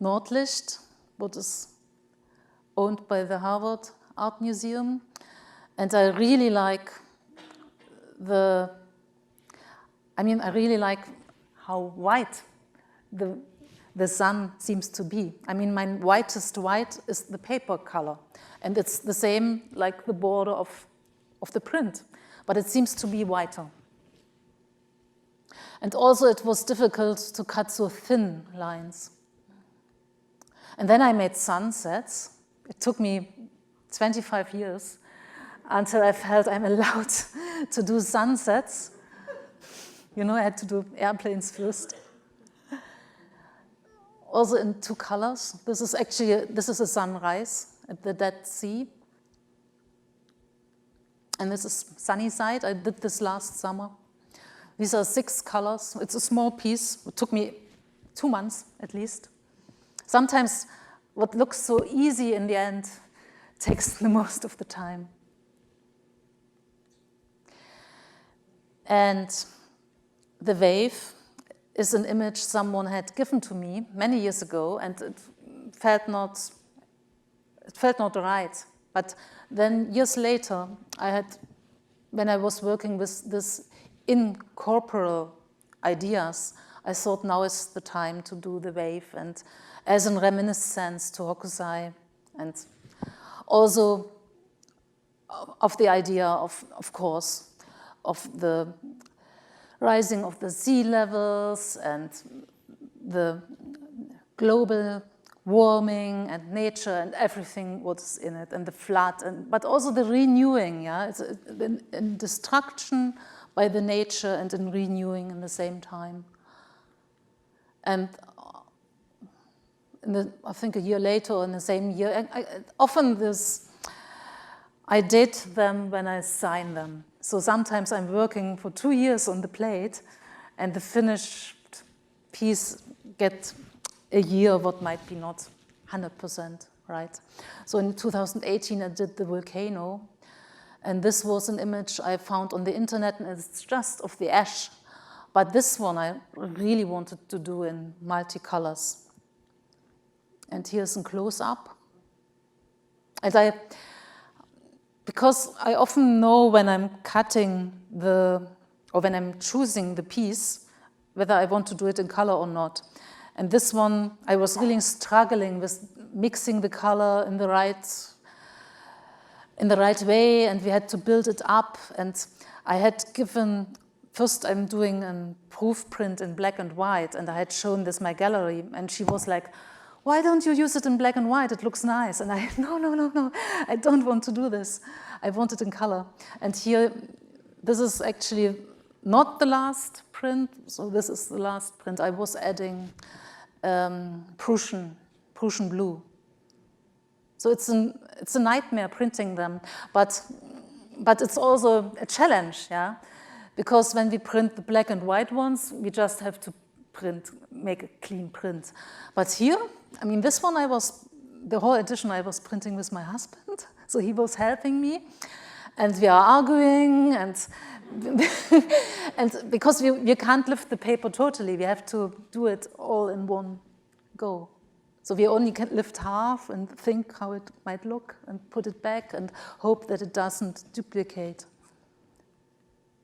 Nordlicht, what is owned by the Harvard Art Museum. And I really like I really like how white the sun seems to be. I mean, my whitest white is the paper color. And it's the same like the border of the print, but it seems to be whiter. And also it was difficult to cut so thin lines. And then I made sunsets. It took me 25 years until I felt I'm allowed to do sunsets. You know, I had to do airplanes first. Also in 2 colors. This is a sunrise at the Dead Sea. And this is sunny side. I did this last summer. These are 6 colors. It's a small piece. It took me 2 months at least. Sometimes what looks so easy in the end takes the most of the time. And the wave is an image someone had given to me many years ago, and it felt not right. But then years later, when I was working with this incorporeal ideas, I thought now is the time to do the wave, and as a reminiscence to Hokusai, and also of the idea of course, of the rising of the sea levels and the global warming and nature and everything what's in it, and the flood, but also the renewing, yeah? It's in destruction by the nature and in renewing in the same time. And I think a year later or in the same year, I date them when I sign them. So sometimes I'm working for 2 years on the plate, and the finished piece gets a year what might be not 100%, right? So in 2018, I did the volcano, and this was an image I found on the internet, and it's just of the ash. But this one I really wanted to do in multicolors. And here's a close-up. And because I often know when I'm cutting or when I'm choosing the piece, whether I want to do it in color or not. And this one, I was really struggling with mixing the color in the right way, and we had to build it up. And I had first I'm doing a proof print in black and white, and I had shown this my gallery, and she was like, why don't you use it in black and white? It looks nice. And I, no, I don't want to do this. I want it in color. And here, this is actually not the last print. So this is the last print. I was adding Prussian blue. So it's a nightmare printing them, but it's also a challenge, yeah? Because when we print the black and white ones, we just have to make a clean print. But here, I mean, this one the whole edition I was printing with my husband, so he was helping me, and we are arguing, and because we can't lift the paper totally, we have to do it all in one go. So we only can lift half and think how it might look and put it back and hope that it doesn't duplicate.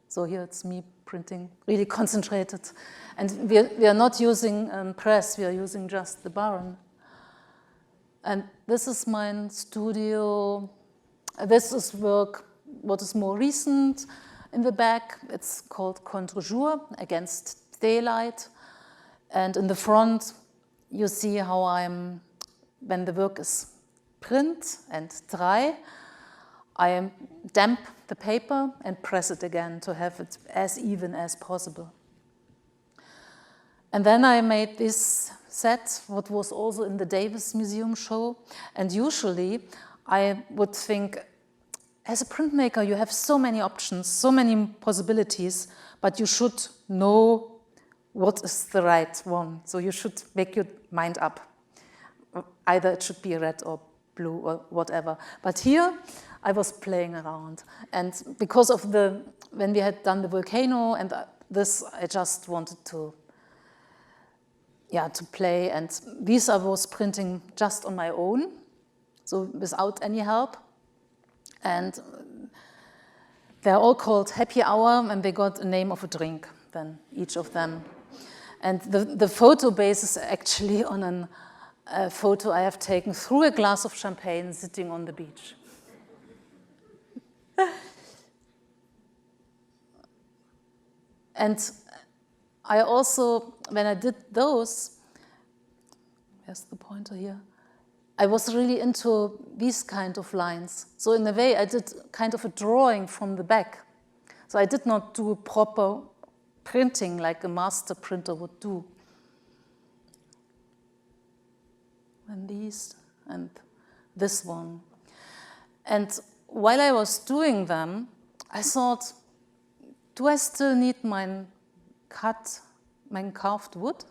So here it's me printing, really concentrated. And we are not using press, we are using just the Baron. And this is my studio. This is work, what is more recent in the back. It's called Contre-jour, against daylight. And in the front, you see how when the work is print and dry, I damp the paper and press it again to have it as even as possible. And then I made this set, what was also in the Davis Museum show. And usually I would think, as a printmaker, you have so many options, so many possibilities, but you should know what is the right one. So you should make your mind up. Either it should be red or blue or whatever. But here, I was playing around. And because of when we had done the volcano and this, I just wanted to play. And these I was printing just on my own. so without any help. And they're all called Happy Hour, and they got a name of a drink, then each of them. And the photo base is actually on a photo I have taken through a glass of champagne sitting on the beach. And I also, when I did those, where's the pointer here? I was really into these kind of lines. So in a way, I did kind of a drawing from the back. So I did not do proper printing like a master printer would do. And these, and this one. And while I was doing them, I thought, do I still need my carved wood?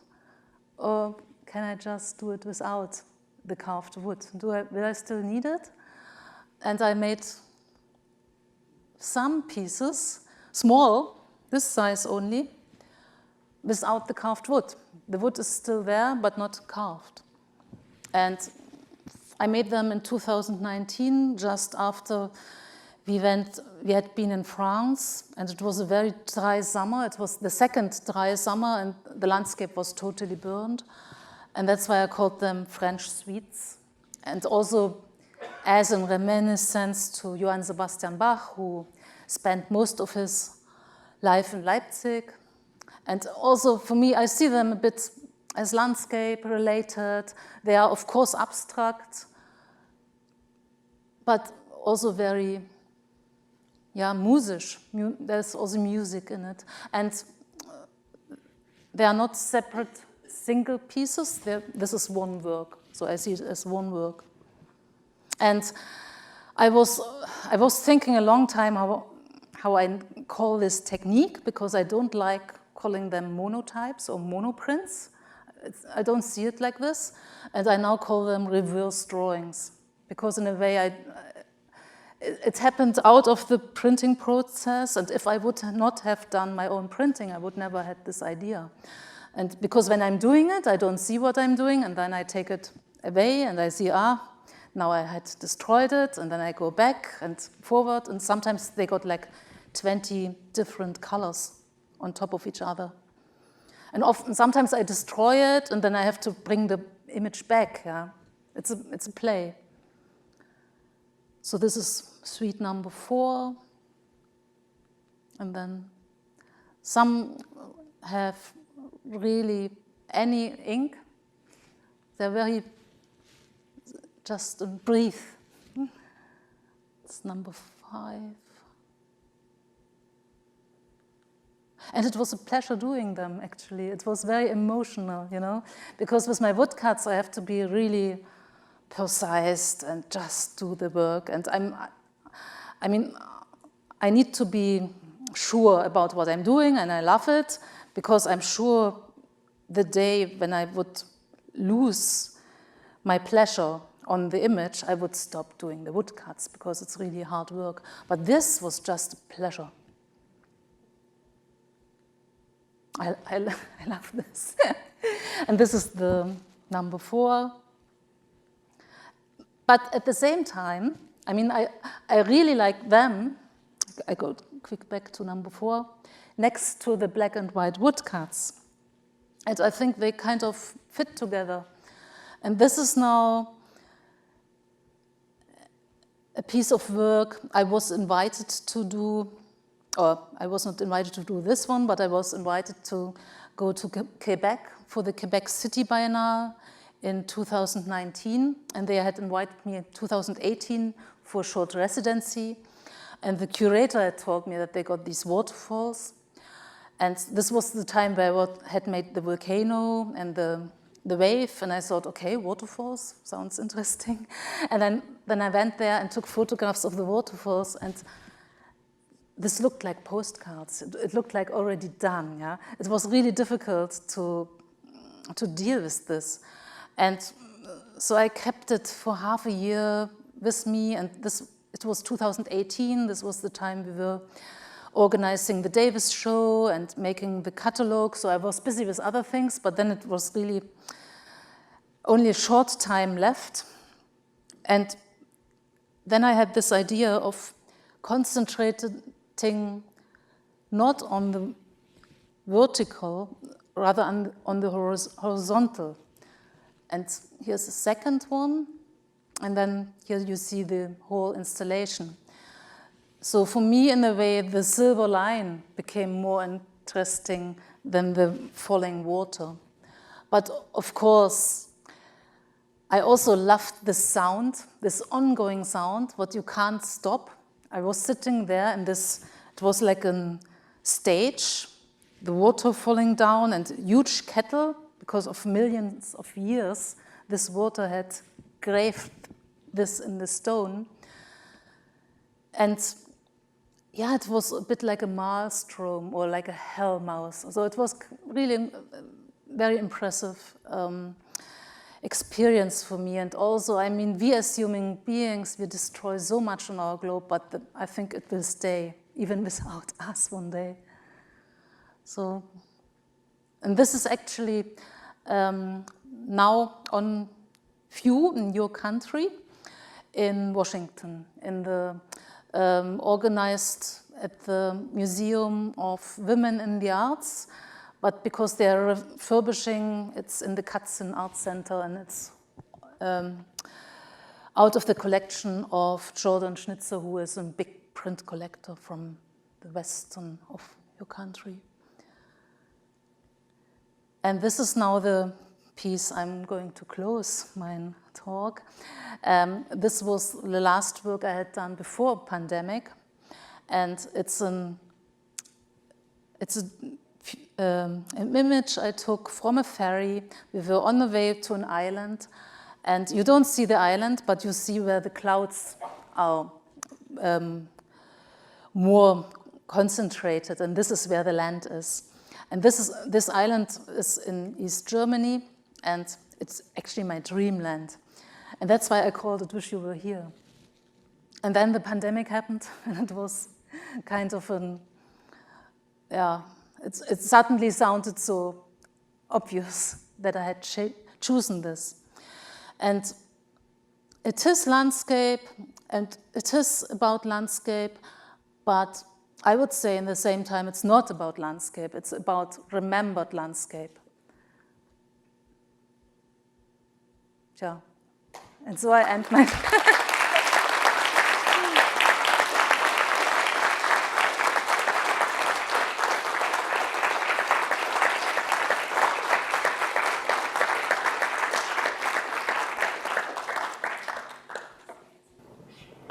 Or can I just do it without the carved wood? Will I still need it? And I made some pieces, small, this size only, without the carved wood. The wood is still there, but not carved. And I made them in 2019, just after we had been in France, and it was a very dry summer. It was the second dry summer, and the landscape was totally burned. And that's why I called them French sweets. And also as a reminiscence to Johann Sebastian Bach, who spent most of his life in Leipzig. And also for me, I see them a bit as landscape related. They are of course abstract, but also very, musisch. There's also music in it. And they are not separate single pieces. This is one work, so I see it as one work. And I was thinking a long time how I call this technique, because I don't like calling them monotypes or monoprints. I don't see it like this, and I now call them reverse drawings, because in a way it happened out of the printing process, and if I would not have done my own printing, I would never have this idea. And because when I'm doing it, I don't see what I'm doing, and then I take it away and I see, now I had destroyed it, and then I go back and forward, and sometimes they got like 20 different colors on top of each other. And often, sometimes I destroy it, and then I have to bring the image back. Yeah, it's a play. So this is suite number 4, and then some have really any ink. They're very just breathe. It's number 5. And it was a pleasure doing them, actually. It was very emotional, because with my woodcuts I have to be really precise and just do the work. And I need to be sure about what I'm doing, and I love it, because I'm sure the day when I would lose my pleasure on the image, I would stop doing the woodcuts, because it's really hard work. But this was just a pleasure. I love this. And this is the number 4. But at the same time, I really like them. I go quick back to number 4, next to the black and white woodcuts. And I think they kind of fit together. And this is now a piece of work I was invited to do, or I was not invited to do this one, but I was invited to go to Quebec for the Quebec City Biennale in 2019. And they had invited me in 2018 for a short residency. And the curator had told me that they got these waterfalls. And this was the time where I had made the volcano and the wave, and I thought, okay, waterfalls, sounds interesting. And then I went there and took photographs of the waterfalls, and this looked like postcards. It looked like already done, yeah? It was really difficult to deal with this. And so I kept it for half a year with me, and it was 2018, this was the time we were organizing the Davis show and making the catalog, so I was busy with other things, but then it was really only a short time left. And then I had this idea of concentrating not on the vertical, rather on the horizontal. And here's the second one, and then here you see the whole installation. So for me, in a way, the silver line became more interesting than the falling water. But of course, I also loved the sound, this ongoing sound, what you can't stop. I was sitting there and it was like a stage, the water falling down and huge kettle, because of millions of years, this water had graved this in the stone. And yeah, it was a bit like a maelstrom or like a hellmouth. So it was really a very impressive experience for me. And also, I mean, we as human beings, we destroy so much on our globe, but I think it will stay, even without us one day. So, and this is actually now on view in your country, in Washington, in the organized at the Museum of Women in the Arts, but because they are refurbishing, it's in the Katzen Art Center, and it's out of the collection of Jordan Schnitzer, who is a big print collector from the western of your country. And this is now the piece I'm going to close my talk. This was the last work I had done before pandemic, and it's an image I took from a ferry. We were on the way to an island, and you don't see the island, but you see where the clouds are more concentrated, and this is where the land is. And this island is in East Germany, and it's actually my dreamland. And that's why I called it Wish You Were Here. And then the pandemic happened, and it was kind of it suddenly sounded so obvious that I had chosen this. And it is landscape, and it is about landscape, but I would say in the same time it's not about landscape, it's about remembered landscape. Yeah. And so I end my...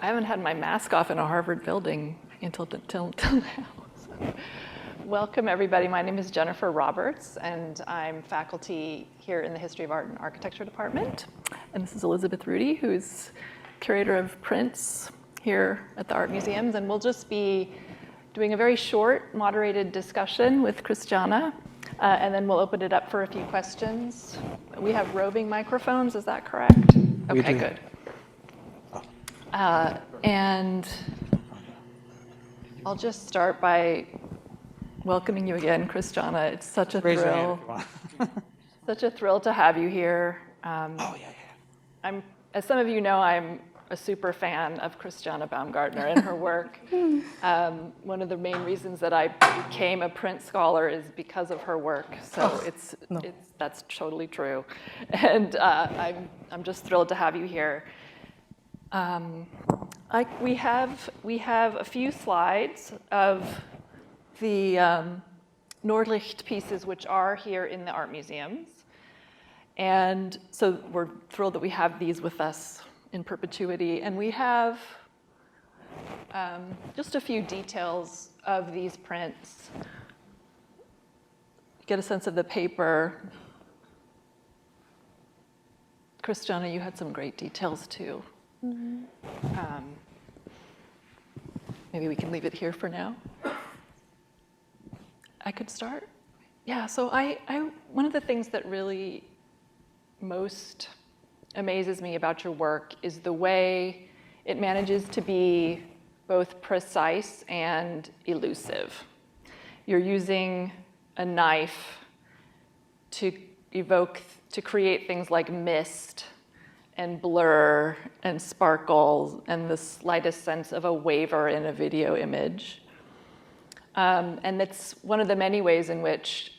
I haven't had my mask off in a Harvard building until now. So. Welcome, everybody. My name is Jennifer Roberts, and I'm faculty here in the History of Art and Architecture department. And this is Elizabeth Rudy, who's curator of prints here at the art museums. And we'll just be doing a very short, moderated discussion with Christiane, and then we'll open it up for a few questions. We have roving microphones, is that correct? Okay, good. And I'll just start by welcoming you again, Christiane. It's such a thrill. Such a thrill to have you here. As some of you know, I'm a super fan of Christiane Baumgartner and her work. One of the main reasons that I became a print scholar is because of her work. So that's totally true. And I'm just thrilled to have you here. We have a few slides of the Nordlicht pieces, which are here in the art museums. And so we're thrilled that we have these with us in perpetuity. And we have just a few details of these prints. Get a sense of the paper. Christiane, you had some great details too. Mm-hmm. Maybe we can leave it here for now. I could start? Yeah, so one of the things that really most amazes me about your work is the way it manages to be both precise and elusive. You're using a knife to create things like mist and blur and sparkle and the slightest sense of a waver in a video image. And it's one of the many ways in which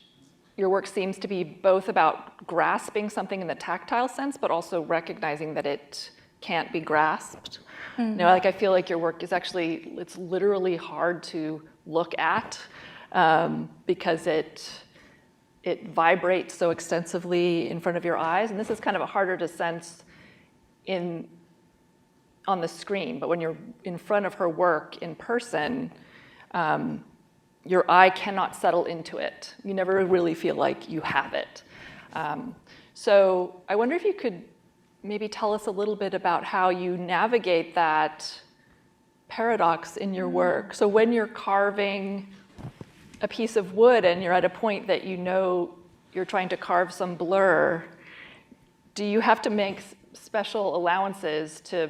your work seems to be both about grasping something in the tactile sense, but also recognizing that it can't be grasped. You know, like I feel like your work is actually, it's literally hard to look at because it vibrates so extensively in front of your eyes. And this is kind of a harder to sense on the screen, but when you're in front of her work in person, your eye cannot settle into it. You never really feel like you have it. So I wonder if you could maybe tell us a little bit about how you navigate that paradox in your work. So when you're carving a piece of wood and you're at a point that you know you're trying to carve some blur, do you have to make special allowances to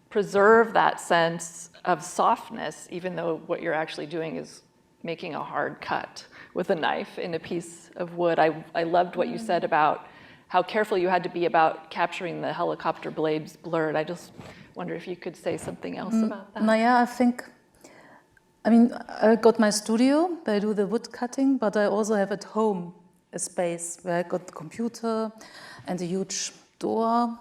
preserve that sense of softness, even though what you're actually doing is making a hard cut with a knife in a piece of wood? I loved what you said about how careful you had to be about capturing the helicopter blades blurred. I just wonder if you could say something else about that. Naja, I got my studio where I do the wood cutting, but I also have at home a space where I got the computer and a huge door,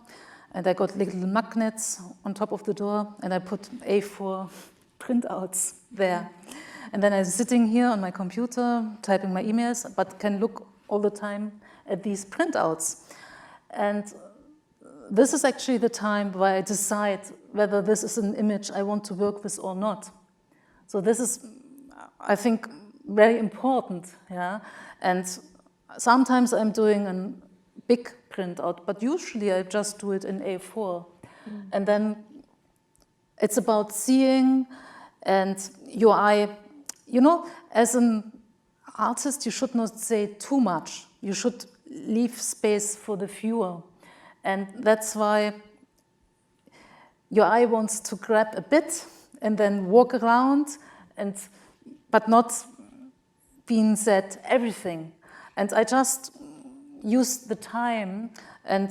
and I got little magnets on top of the door, and I put A4 printouts there. And then I'm sitting here on my computer, typing my emails, but can look all the time at these printouts. And this is actually the time where I decide whether this is an image I want to work with or not. So this is, I think, very important, yeah. And sometimes I'm doing a big printout, but usually I just do it in A4. And then it's about seeing and your eye. You know, as an artist, you should not say too much. You should leave space for the viewer. And that's why your eye wants to grab a bit and then walk around, but not being said everything. And I just use the time, and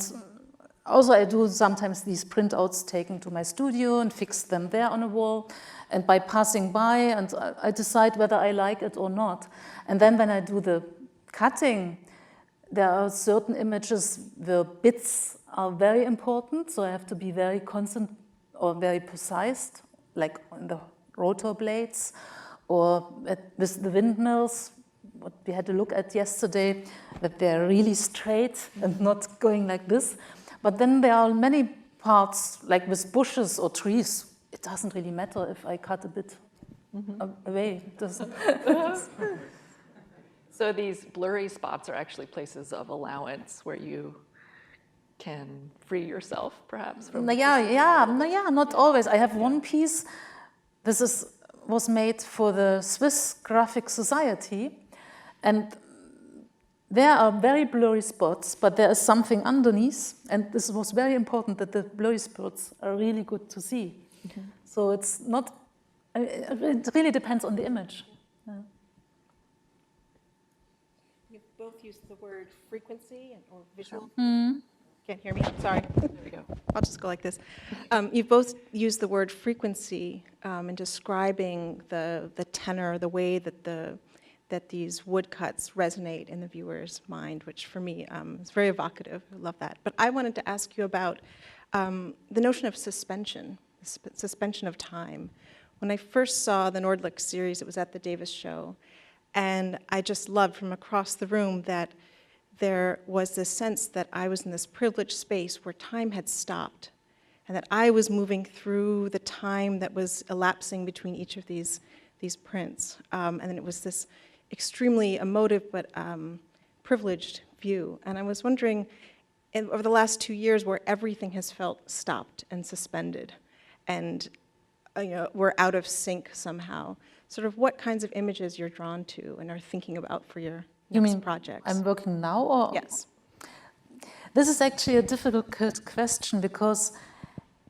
also I do sometimes these printouts taken to my studio and fix them there on a wall. And by passing by, and I decide whether I like it or not. And then when I do the cutting, there are certain images where bits are very important, so I have to be very constant or very precise, like on the rotor blades, or with the windmills, what we had to look at yesterday, that they're really straight and not going like this. But then there are many parts, like with bushes or trees. It doesn't really matter if I cut a bit away. It doesn't. So these blurry spots are actually places of allowance where you can free yourself, perhaps, from... Not always. I have one piece. This was made for the Swiss Graphic Society, and there are very blurry spots, but there is something underneath, and this was very important that the blurry spots are really good to see. So it's not, it really depends on the image. Yeah. You've both used the word frequency or visual. Can't hear me, sorry. There we go. I'll just go like this. You've both used the word frequency in describing the tenor, the way that these woodcuts resonate in the viewer's mind, which for me is very evocative. I love that. But I wanted to ask you about the notion of suspension of time. When I first saw the Nordlicht series, it was at the Davis show, and I just loved from across the room that there was this sense that I was in this privileged space where time had stopped, and that I was moving through the time that was elapsing between each of these prints. And then it was this extremely emotive but privileged view. And I was wondering, over the last 2 years, where everything has felt stopped and suspended, and we're out of sync somehow, sort of what kinds of images you're drawn to and are thinking about for your next projects. I'm working now, or? Yes. This is actually a difficult question, because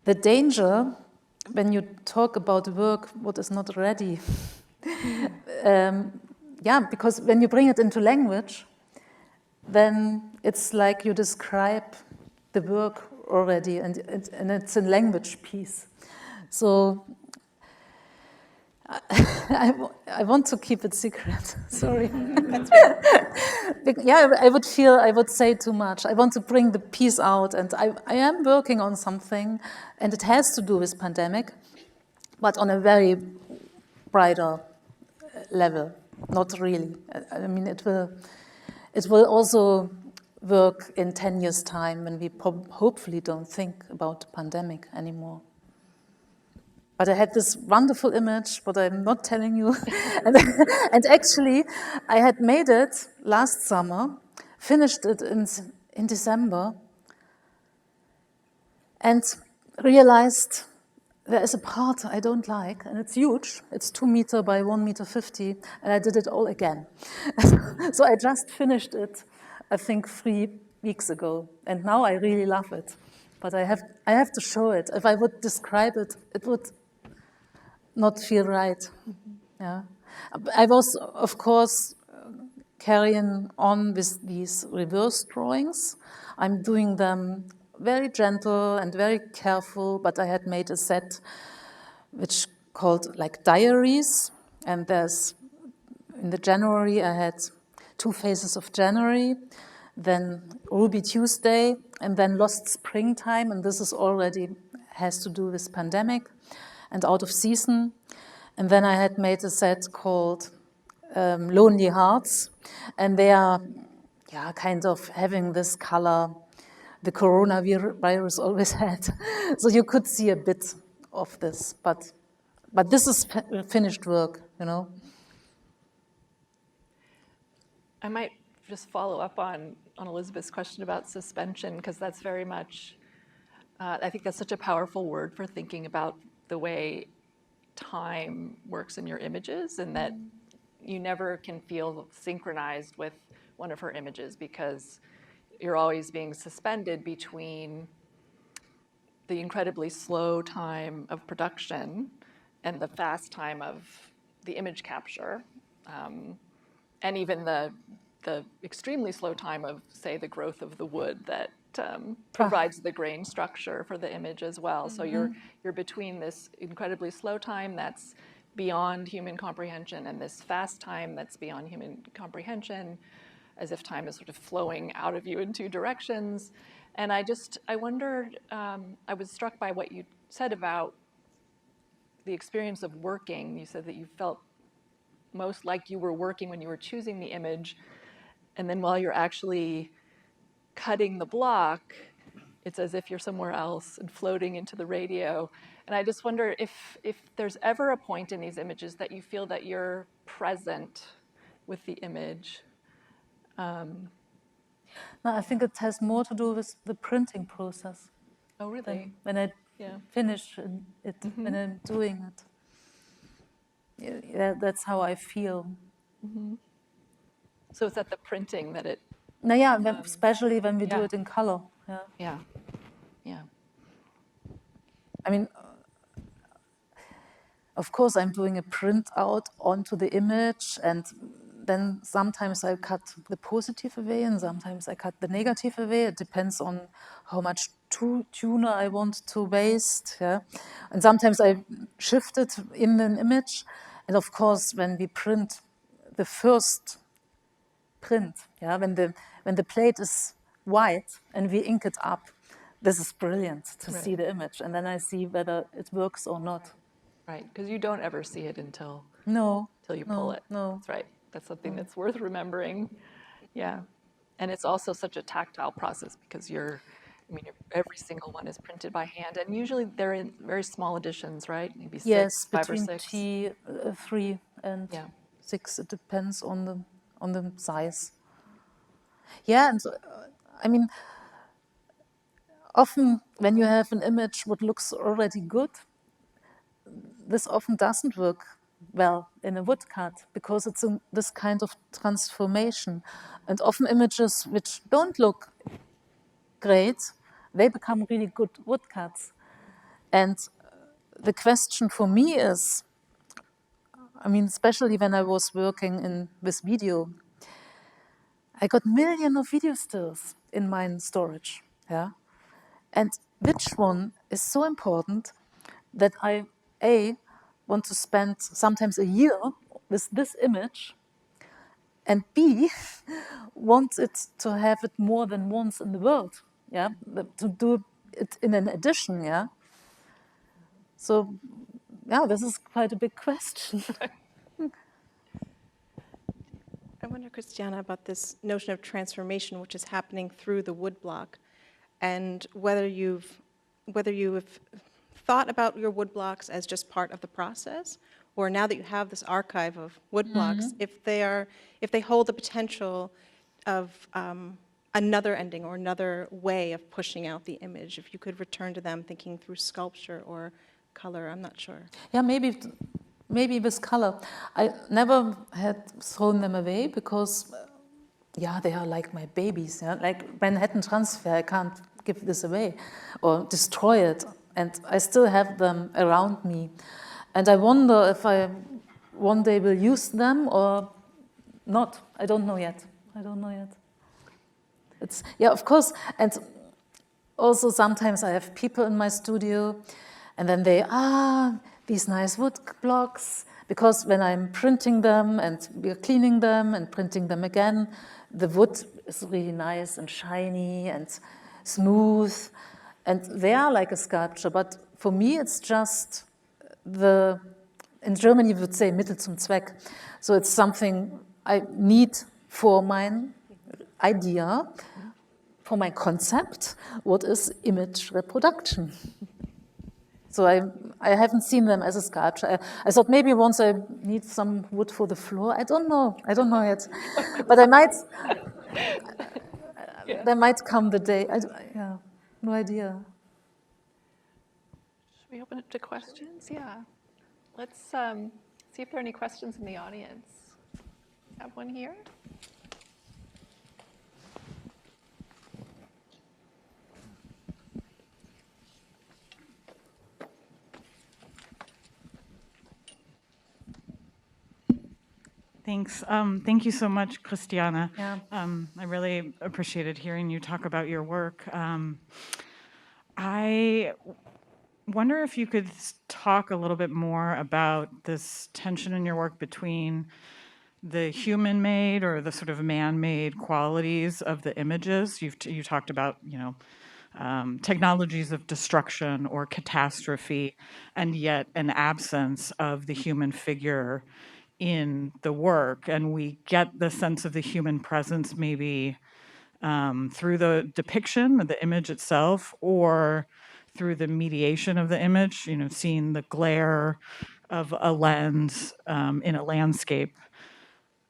the danger when you talk about work what is not ready, because when you bring it into language, then it's like you describe the work already, and it's a language piece. So I want to keep it secret. Sorry. Yeah, I would say too much. I want to bring the piece out, and I am working on something, and it has to do with pandemic, but on a very brighter level. Not really. I mean, it will also work in 10 years' time when we hopefully don't think about the pandemic anymore. But I had this wonderful image, what I'm not telling you. And actually, I had made it last summer, finished it in December, and realized there is a part I don't like, and it's huge. It's 2 meters by 1.50 meters, and I did it all again. So I just finished it, I think, 3 weeks ago, and now I really love it. But I have to show it. If I would describe it, it would not feel right. Yeah, I was, of course, carrying on with these reverse drawings. I'm doing them very gentle and very careful, but I had made a set which called like diaries, and in the January I had 2 phases of January, then Ruby Tuesday, and then Lost Springtime, and this is already has to do with pandemic and out of season. And then I had made a set called Lonely Hearts, and they are kind of having this color the coronavirus always had. So you could see a bit of this, but this is finished work, you know. I might just follow up on Elizabeth's question about suspension, because that's very much, I think that's such a powerful word for thinking about the way time works in your images, and that you never can feel synchronized with one of her images because you're always being suspended between the incredibly slow time of production and the fast time of the image capture, and even the extremely slow time of, say, the growth of the wood that provides the grain structure for the image as well. So you're between this incredibly slow time that's beyond human comprehension and this fast time that's beyond human comprehension, as if time is sort of flowing out of you in 2 directions. And I wondered, I was struck by what you said about the experience of working. You said that you felt most like you were working when you were choosing the image, and then while you're actually cutting the block, it's as if you're somewhere else and floating into the radio. And I just wonder if there's ever a point in these images that you feel that you're present with the image. No, I think it has more to do with the printing process. Oh, really? When I finish it, when I'm doing it. Yeah, that's how I feel. So it's at the printing that it... No, yeah, especially when we do it in color. Yeah. I mean, of course, I'm doing a print out onto the image, and then sometimes I cut the positive away, and sometimes I cut the negative away. It depends on how much tuner I want to waste. Yeah, and sometimes I shift it in an image, and of course, when we print the first print, when the plate is white and we ink it up, this is brilliant to see the image, and then I see whether it works or not. Right, because you don't ever see it until you pull it. No, that's right. That's something that's worth remembering. Yeah, and it's also such a tactile process because every single one is printed by hand, and usually they're in very small editions, right? Maybe 6, 5 or 6. Between 3 and 6. It depends on the size. Yeah, and I mean, often when you have an image what looks already good, this often doesn't work well in a woodcut because it's this kind of transformation. And often images which don't look great, they become really good woodcuts. And the question for me is, I mean, especially when I was working with video, I got millions of video stills in my storage, And which one is so important that I, A, want to spend sometimes a year with this image, and B, want it to have it more than once in the world, yeah, to do it in an edition, yeah. So, yeah, this is quite a big question. I wonder, Christiana, about this notion of transformation, which is happening through the woodblock, and whether you have thought about your woodblocks as just part of the process, or now that you have this archive of woodblocks, if they hold the potential of another ending or another way of pushing out the image, if you could return to them thinking through sculpture or color, I'm not sure. Yeah, maybe with color. I never had thrown them away because, yeah, they are like my babies. Yeah? Like Manhattan Transfer, I can't give this away or destroy it. And I still have them around me. And I wonder if I one day will use them or not. I don't know yet. It's, yeah, of course. And also sometimes I have people in my studio and then they, these nice wood blocks, because when I'm printing them and we're cleaning them and printing them again, the wood is really nice and shiny and smooth, and they are like a sculpture. But for me, it's just in Germany we would say Mittel zum Zweck. So it's something I need for my idea, for my concept, what is image reproduction. So I haven't seen them as a sculpture. I thought maybe once I need some wood for the floor. I don't know yet. But I might, there might come the day. Yeah, no idea. Should we open it to questions? Yeah. Let's see if there are any questions in the audience. Have one here? Thanks. Thank you so much, Christiana. Yeah. I really appreciated hearing you talk about your work. I wonder if you could talk a little bit more about this tension in your work between the human-made or the sort of man-made qualities of the images. You talked about, technologies of destruction or catastrophe, and yet an absence of the human figure in the work, and we get the sense of the human presence maybe through the depiction of the image itself or through the mediation of the image, seeing the glare of a lens in a landscape.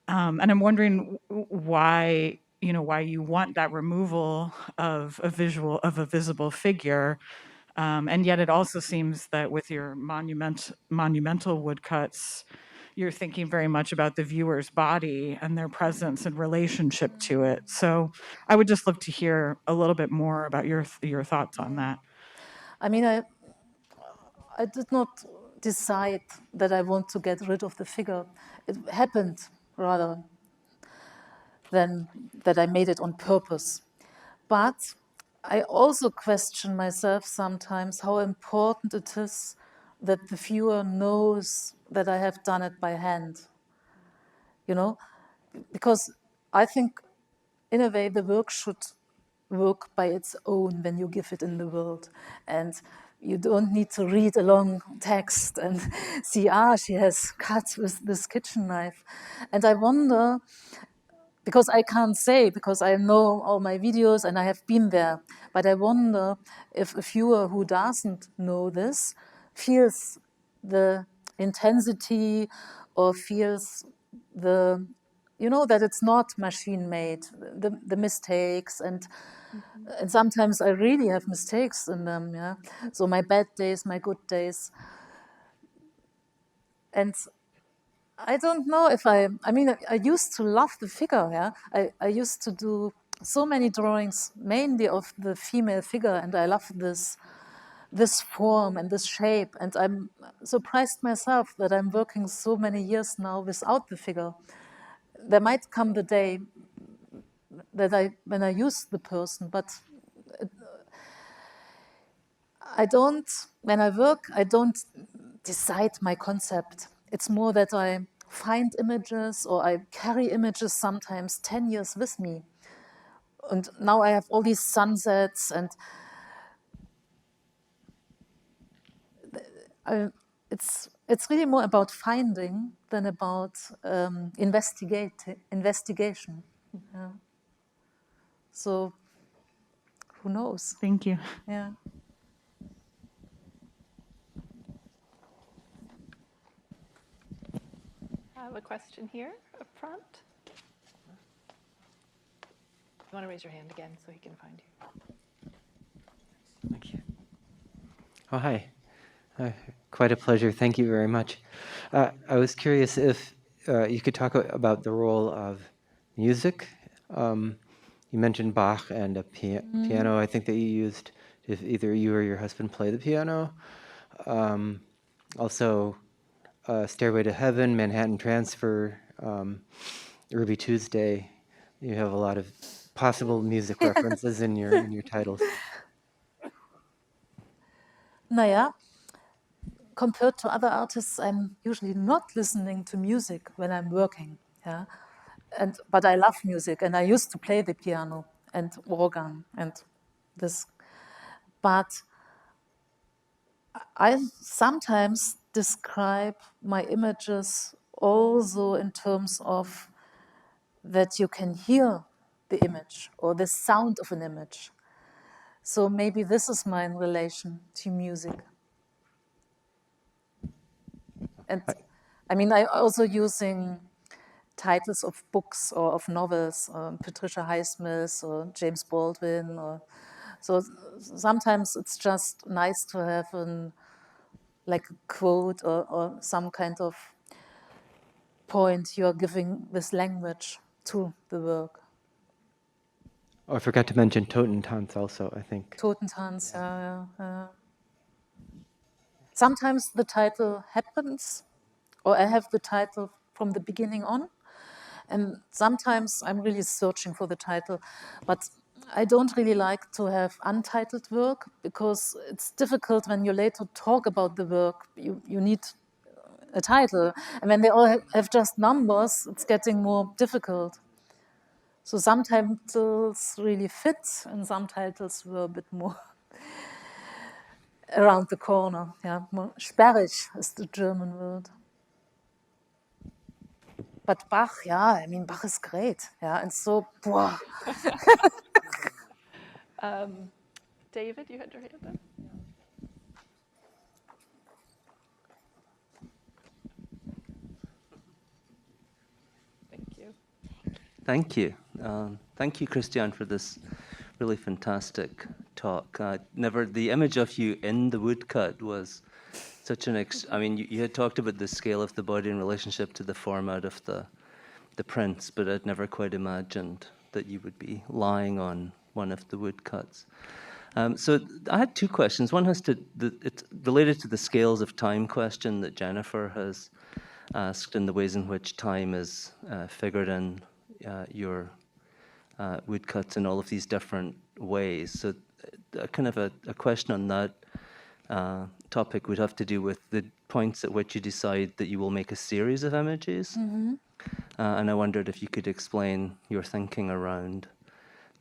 And I'm wondering why you want that removal of a visible figure, and yet it also seems that with your monumental woodcuts, you're thinking very much about the viewer's body and their presence and relationship to it. So I would just love to hear a little bit more about your thoughts on that. I mean, I did not decide that I want to get rid of the figure. It happened rather than that I made it on purpose. But I also question myself sometimes how important it is that the viewer knows that I have done it by hand. Because I think in a way the work should work by its own when you give it in the world. And you don't need to read a long text and see, she has cut with this kitchen knife. And I wonder, because I can't say, because I know all my videos and I have been there, but I wonder if a viewer who doesn't know this feels the intensity or feels that it's not machine-made, the mistakes, and sometimes I really have mistakes in them, yeah. So my bad days, my good days. And I don't know if I used to love the figure, yeah. I used to do so many drawings, mainly of the female figure, and I love this form and this shape, and I'm surprised myself that I'm working so many years now without the figure. There might come the day that when I use the person, but when I work, I don't decide my concept. It's more that I find images or I carry images sometimes 10 years with me. And now I have all these sunsets and it's really more about finding than about investigation. Yeah. So who knows? Thank you. Yeah. I have a question here up front. You want to raise your hand again so he can find you. Thank you. Oh, hi. Quite a pleasure. Thank you very much. I was curious if you could talk about the role of music. You mentioned Bach and a piano, I think, that you used if either you or your husband play the piano. Also, Stairway to Heaven, Manhattan Transfer, Ruby Tuesday. You have a lot of possible music references in your titles. Naja, compared to other artists, I'm usually not listening to music when I'm working. Yeah, but I love music, and I used to play the piano and organ and this. But I sometimes describe my images also in terms of that you can hear the image or the sound of an image. So maybe this is my relation to music. And I mean, I also using titles of books or of novels, Patricia Highsmith or James Baldwin. So sometimes it's just nice to have like a quote or some kind of point you are giving this language to the work. Oh, I forgot to mention Totentanz also, I think. Totentanz, yeah. Sometimes the title happens, or I have the title from the beginning on, and sometimes I'm really searching for the title, but I don't really like to have untitled work because it's difficult when you later talk about the work. You need a title, and when they all have just numbers, it's getting more difficult. So some titles really fit, and some titles were a bit more around the corner. Yeah, more sperrig is the German word. But Bach, yeah, I mean, Bach is great. Yeah, and so, wow. David, you had your hand up? Thank you. Thank you. Thank you, Christiane, for this really fantastic talk. The image of you in the woodcut was such an, I mean, you had talked about the scale of the body in relationship to the format of the prints, but I'd never quite imagined that you would be lying on one of the woodcuts. So I had two questions. One it's related to the scales of time question that Jennifer has asked and the ways in which time is figured in your woodcuts in all of these different ways. So kind of a question on that topic would have to do with the points at which you decide that you will make a series of images. Mm-hmm. And I wondered if you could explain your thinking around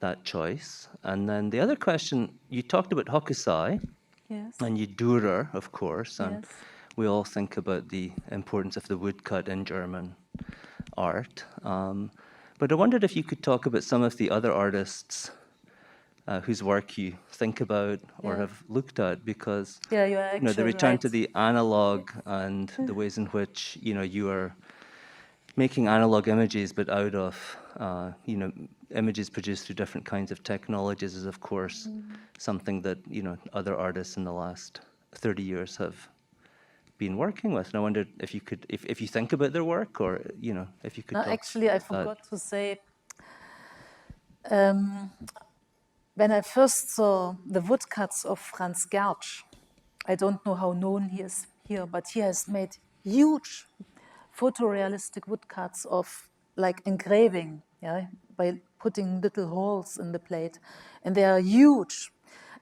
that choice. And then the other question, you talked about hokusai. Yes. And you Dürer, of course. And Yes. we all think about the importance of the woodcut in German art. But I wondered if you could talk about some of the other artists whose work you think about or have looked at, because Yeah, you're actually the return to right. the analog and the ways in which you are making analog images, but out of images produced through different kinds of technologies is, of course, something that other artists in the last 30 years have been working with. And I wondered if you could, if you think about their work, or if you could. No, talk actually, I about that. forgot to say. When I first saw the woodcuts of Franz Gertsch, I don't know how known he is here, but he has made huge photorealistic woodcuts of like engraving, yeah, by putting little holes in the plate, and they are huge.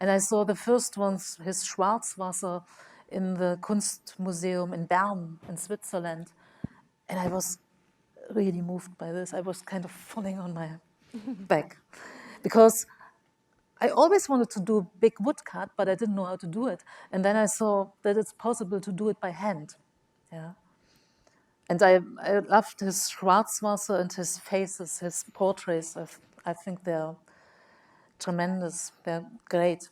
And I saw the first ones, his Schwarzwasser, in the Kunstmuseum in Bern, in Switzerland. And I was really moved by this. I was kind of falling on my back. Because I always wanted to do a big woodcut, but I didn't know how to do it. And then I saw that it's possible to do it by hand. Yeah. And I loved his Schwarzwasser and his faces, his portraits. I think they're tremendous. They're great.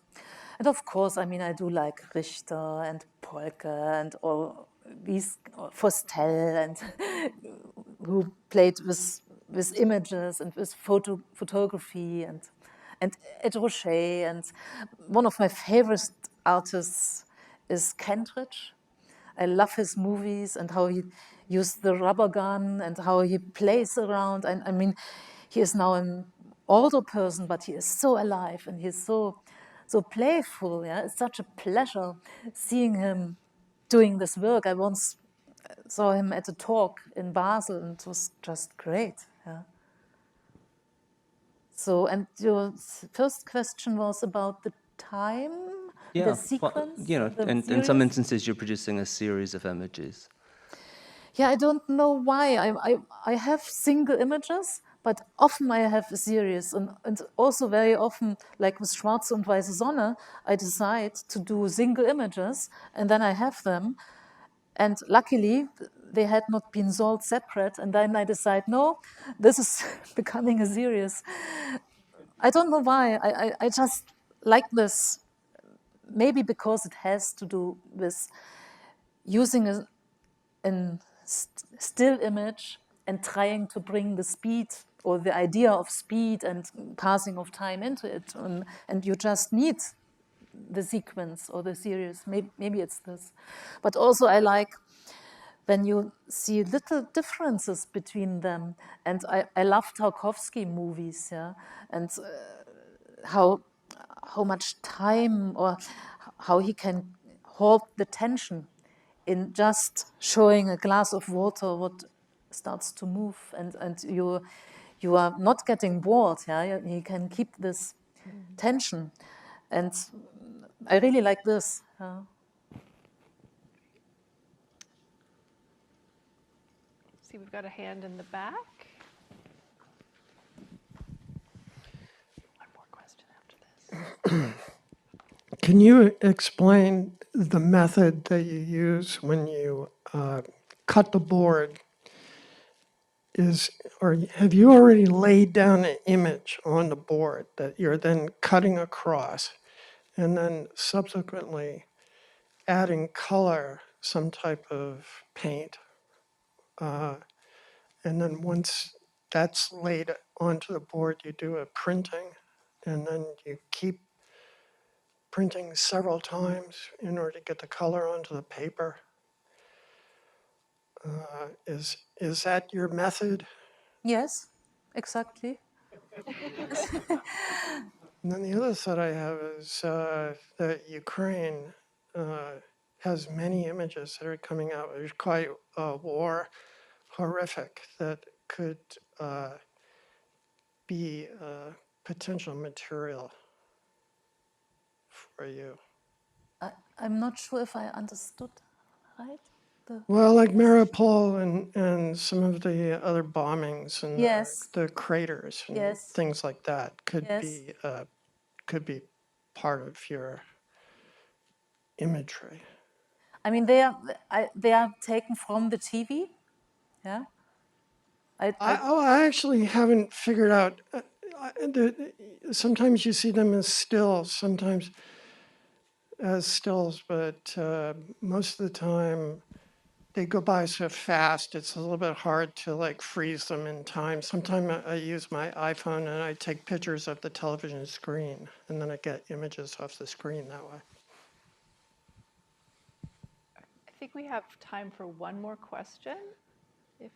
And of course, I mean, I do like Richter and Polke and all these, Fostel, and who played with images and with photography, and Ed Rocher. And one of my favorite artists is Kentridge. I love his movies and how he used the rubber gun and how he plays around. And I mean, he is now an older person, but he is so alive and he's so playful. Yeah, it's such a pleasure seeing him doing this work. I once saw him at a talk in Basel, and it was just great. Yeah. So, and your first question was about the time, Yeah, the well, sequence. you know, the in some series? instances, you're producing a series of images. Yeah, I don't know why. I have single images, but often I have a series. And also very often, like with Schwarze und Weiße Sonne, I decide to do single images, and then I have them. And luckily, they had not been sold separate. And then I decide, no, this is becoming a series. I don't know why. I just like this. Maybe because it has to do with using a still image and trying to bring the speed or the idea of speed and passing of time into it. And you just need the sequence or the series. Maybe it's this. But also I like when you see little differences between them. And I love Tarkovsky movies, yeah, and how much time or how he can hold the tension in just showing a glass of water what starts to move, and you are not getting bored. Yeah, you can keep this tension, and I really like this. See, we've got a hand in the back. One more question after this. Can you explain the method that you use when you cut the board? Or have you already laid down an image on the board that you're then cutting across and then subsequently adding color, some type of paint? And then once that's laid onto the board, you do a printing, and then you keep printing several times in order to get the color onto the paper. Is that your method? Yes, exactly. And then the other thought I have is that Ukraine has many images that are coming out. There's quite war, horrific, that could be potential material for you. I'm not sure if I understood right. Well, like Mariupol and some of the other bombings and Yes. the craters and Yes. things like that could Yes. be part of your imagery. I mean, they are taken from the TV. Yeah. I actually haven't figured out. Sometimes you see them as stills, sometimes as stills, but most of the time they go by so fast, it's a little bit hard to like freeze them in time. Sometimes I use my iPhone and I take pictures of the television screen, and then I get images off the screen that way. I think we have time for one more question. If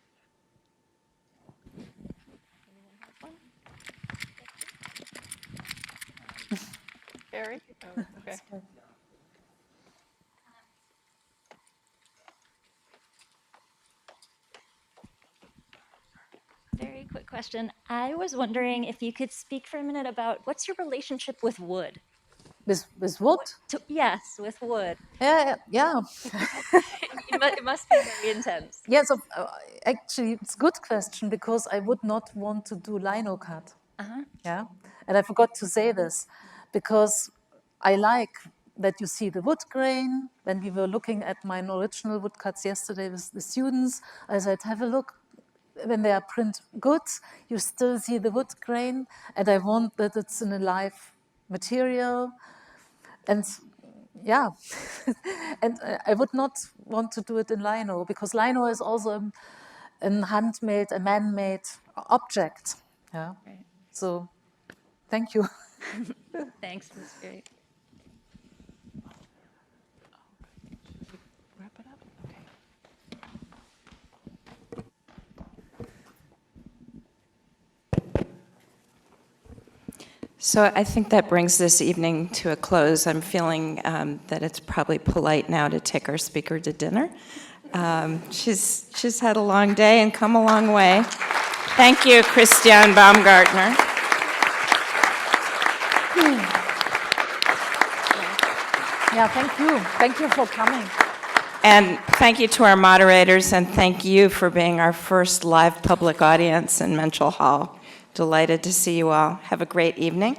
anyone has one. Barry? Oh, okay. Very quick question. I was wondering if you could speak for a minute about what's your relationship with wood? With wood? Yes, with wood. Yeah. It must be very intense. Yes, actually, it's a good question because I would not want to do lino cut. Yeah, and I forgot to say this because I like that you see the wood grain. When we were looking at my original woodcuts yesterday with the students, I said, have a look. When they are print goods, you still see the wood grain, and I want that it's in a live material. And yeah, and I would not want to do it in lino because lino is also a handmade, a man-made object. Yeah. Right. So, thank you. Thanks, that's great. Wrap it up? Okay. So I think that brings this evening to a close. I'm feeling that it's probably polite now to take our speaker to dinner. She's had a long day and come a long way. Thank you, Christiane Baumgartner. Yeah, thank you. Thank you for coming. And thank you to our moderators, and thank you for being our first live public audience in Menschel Hall. Delighted to see you all. Have a great evening.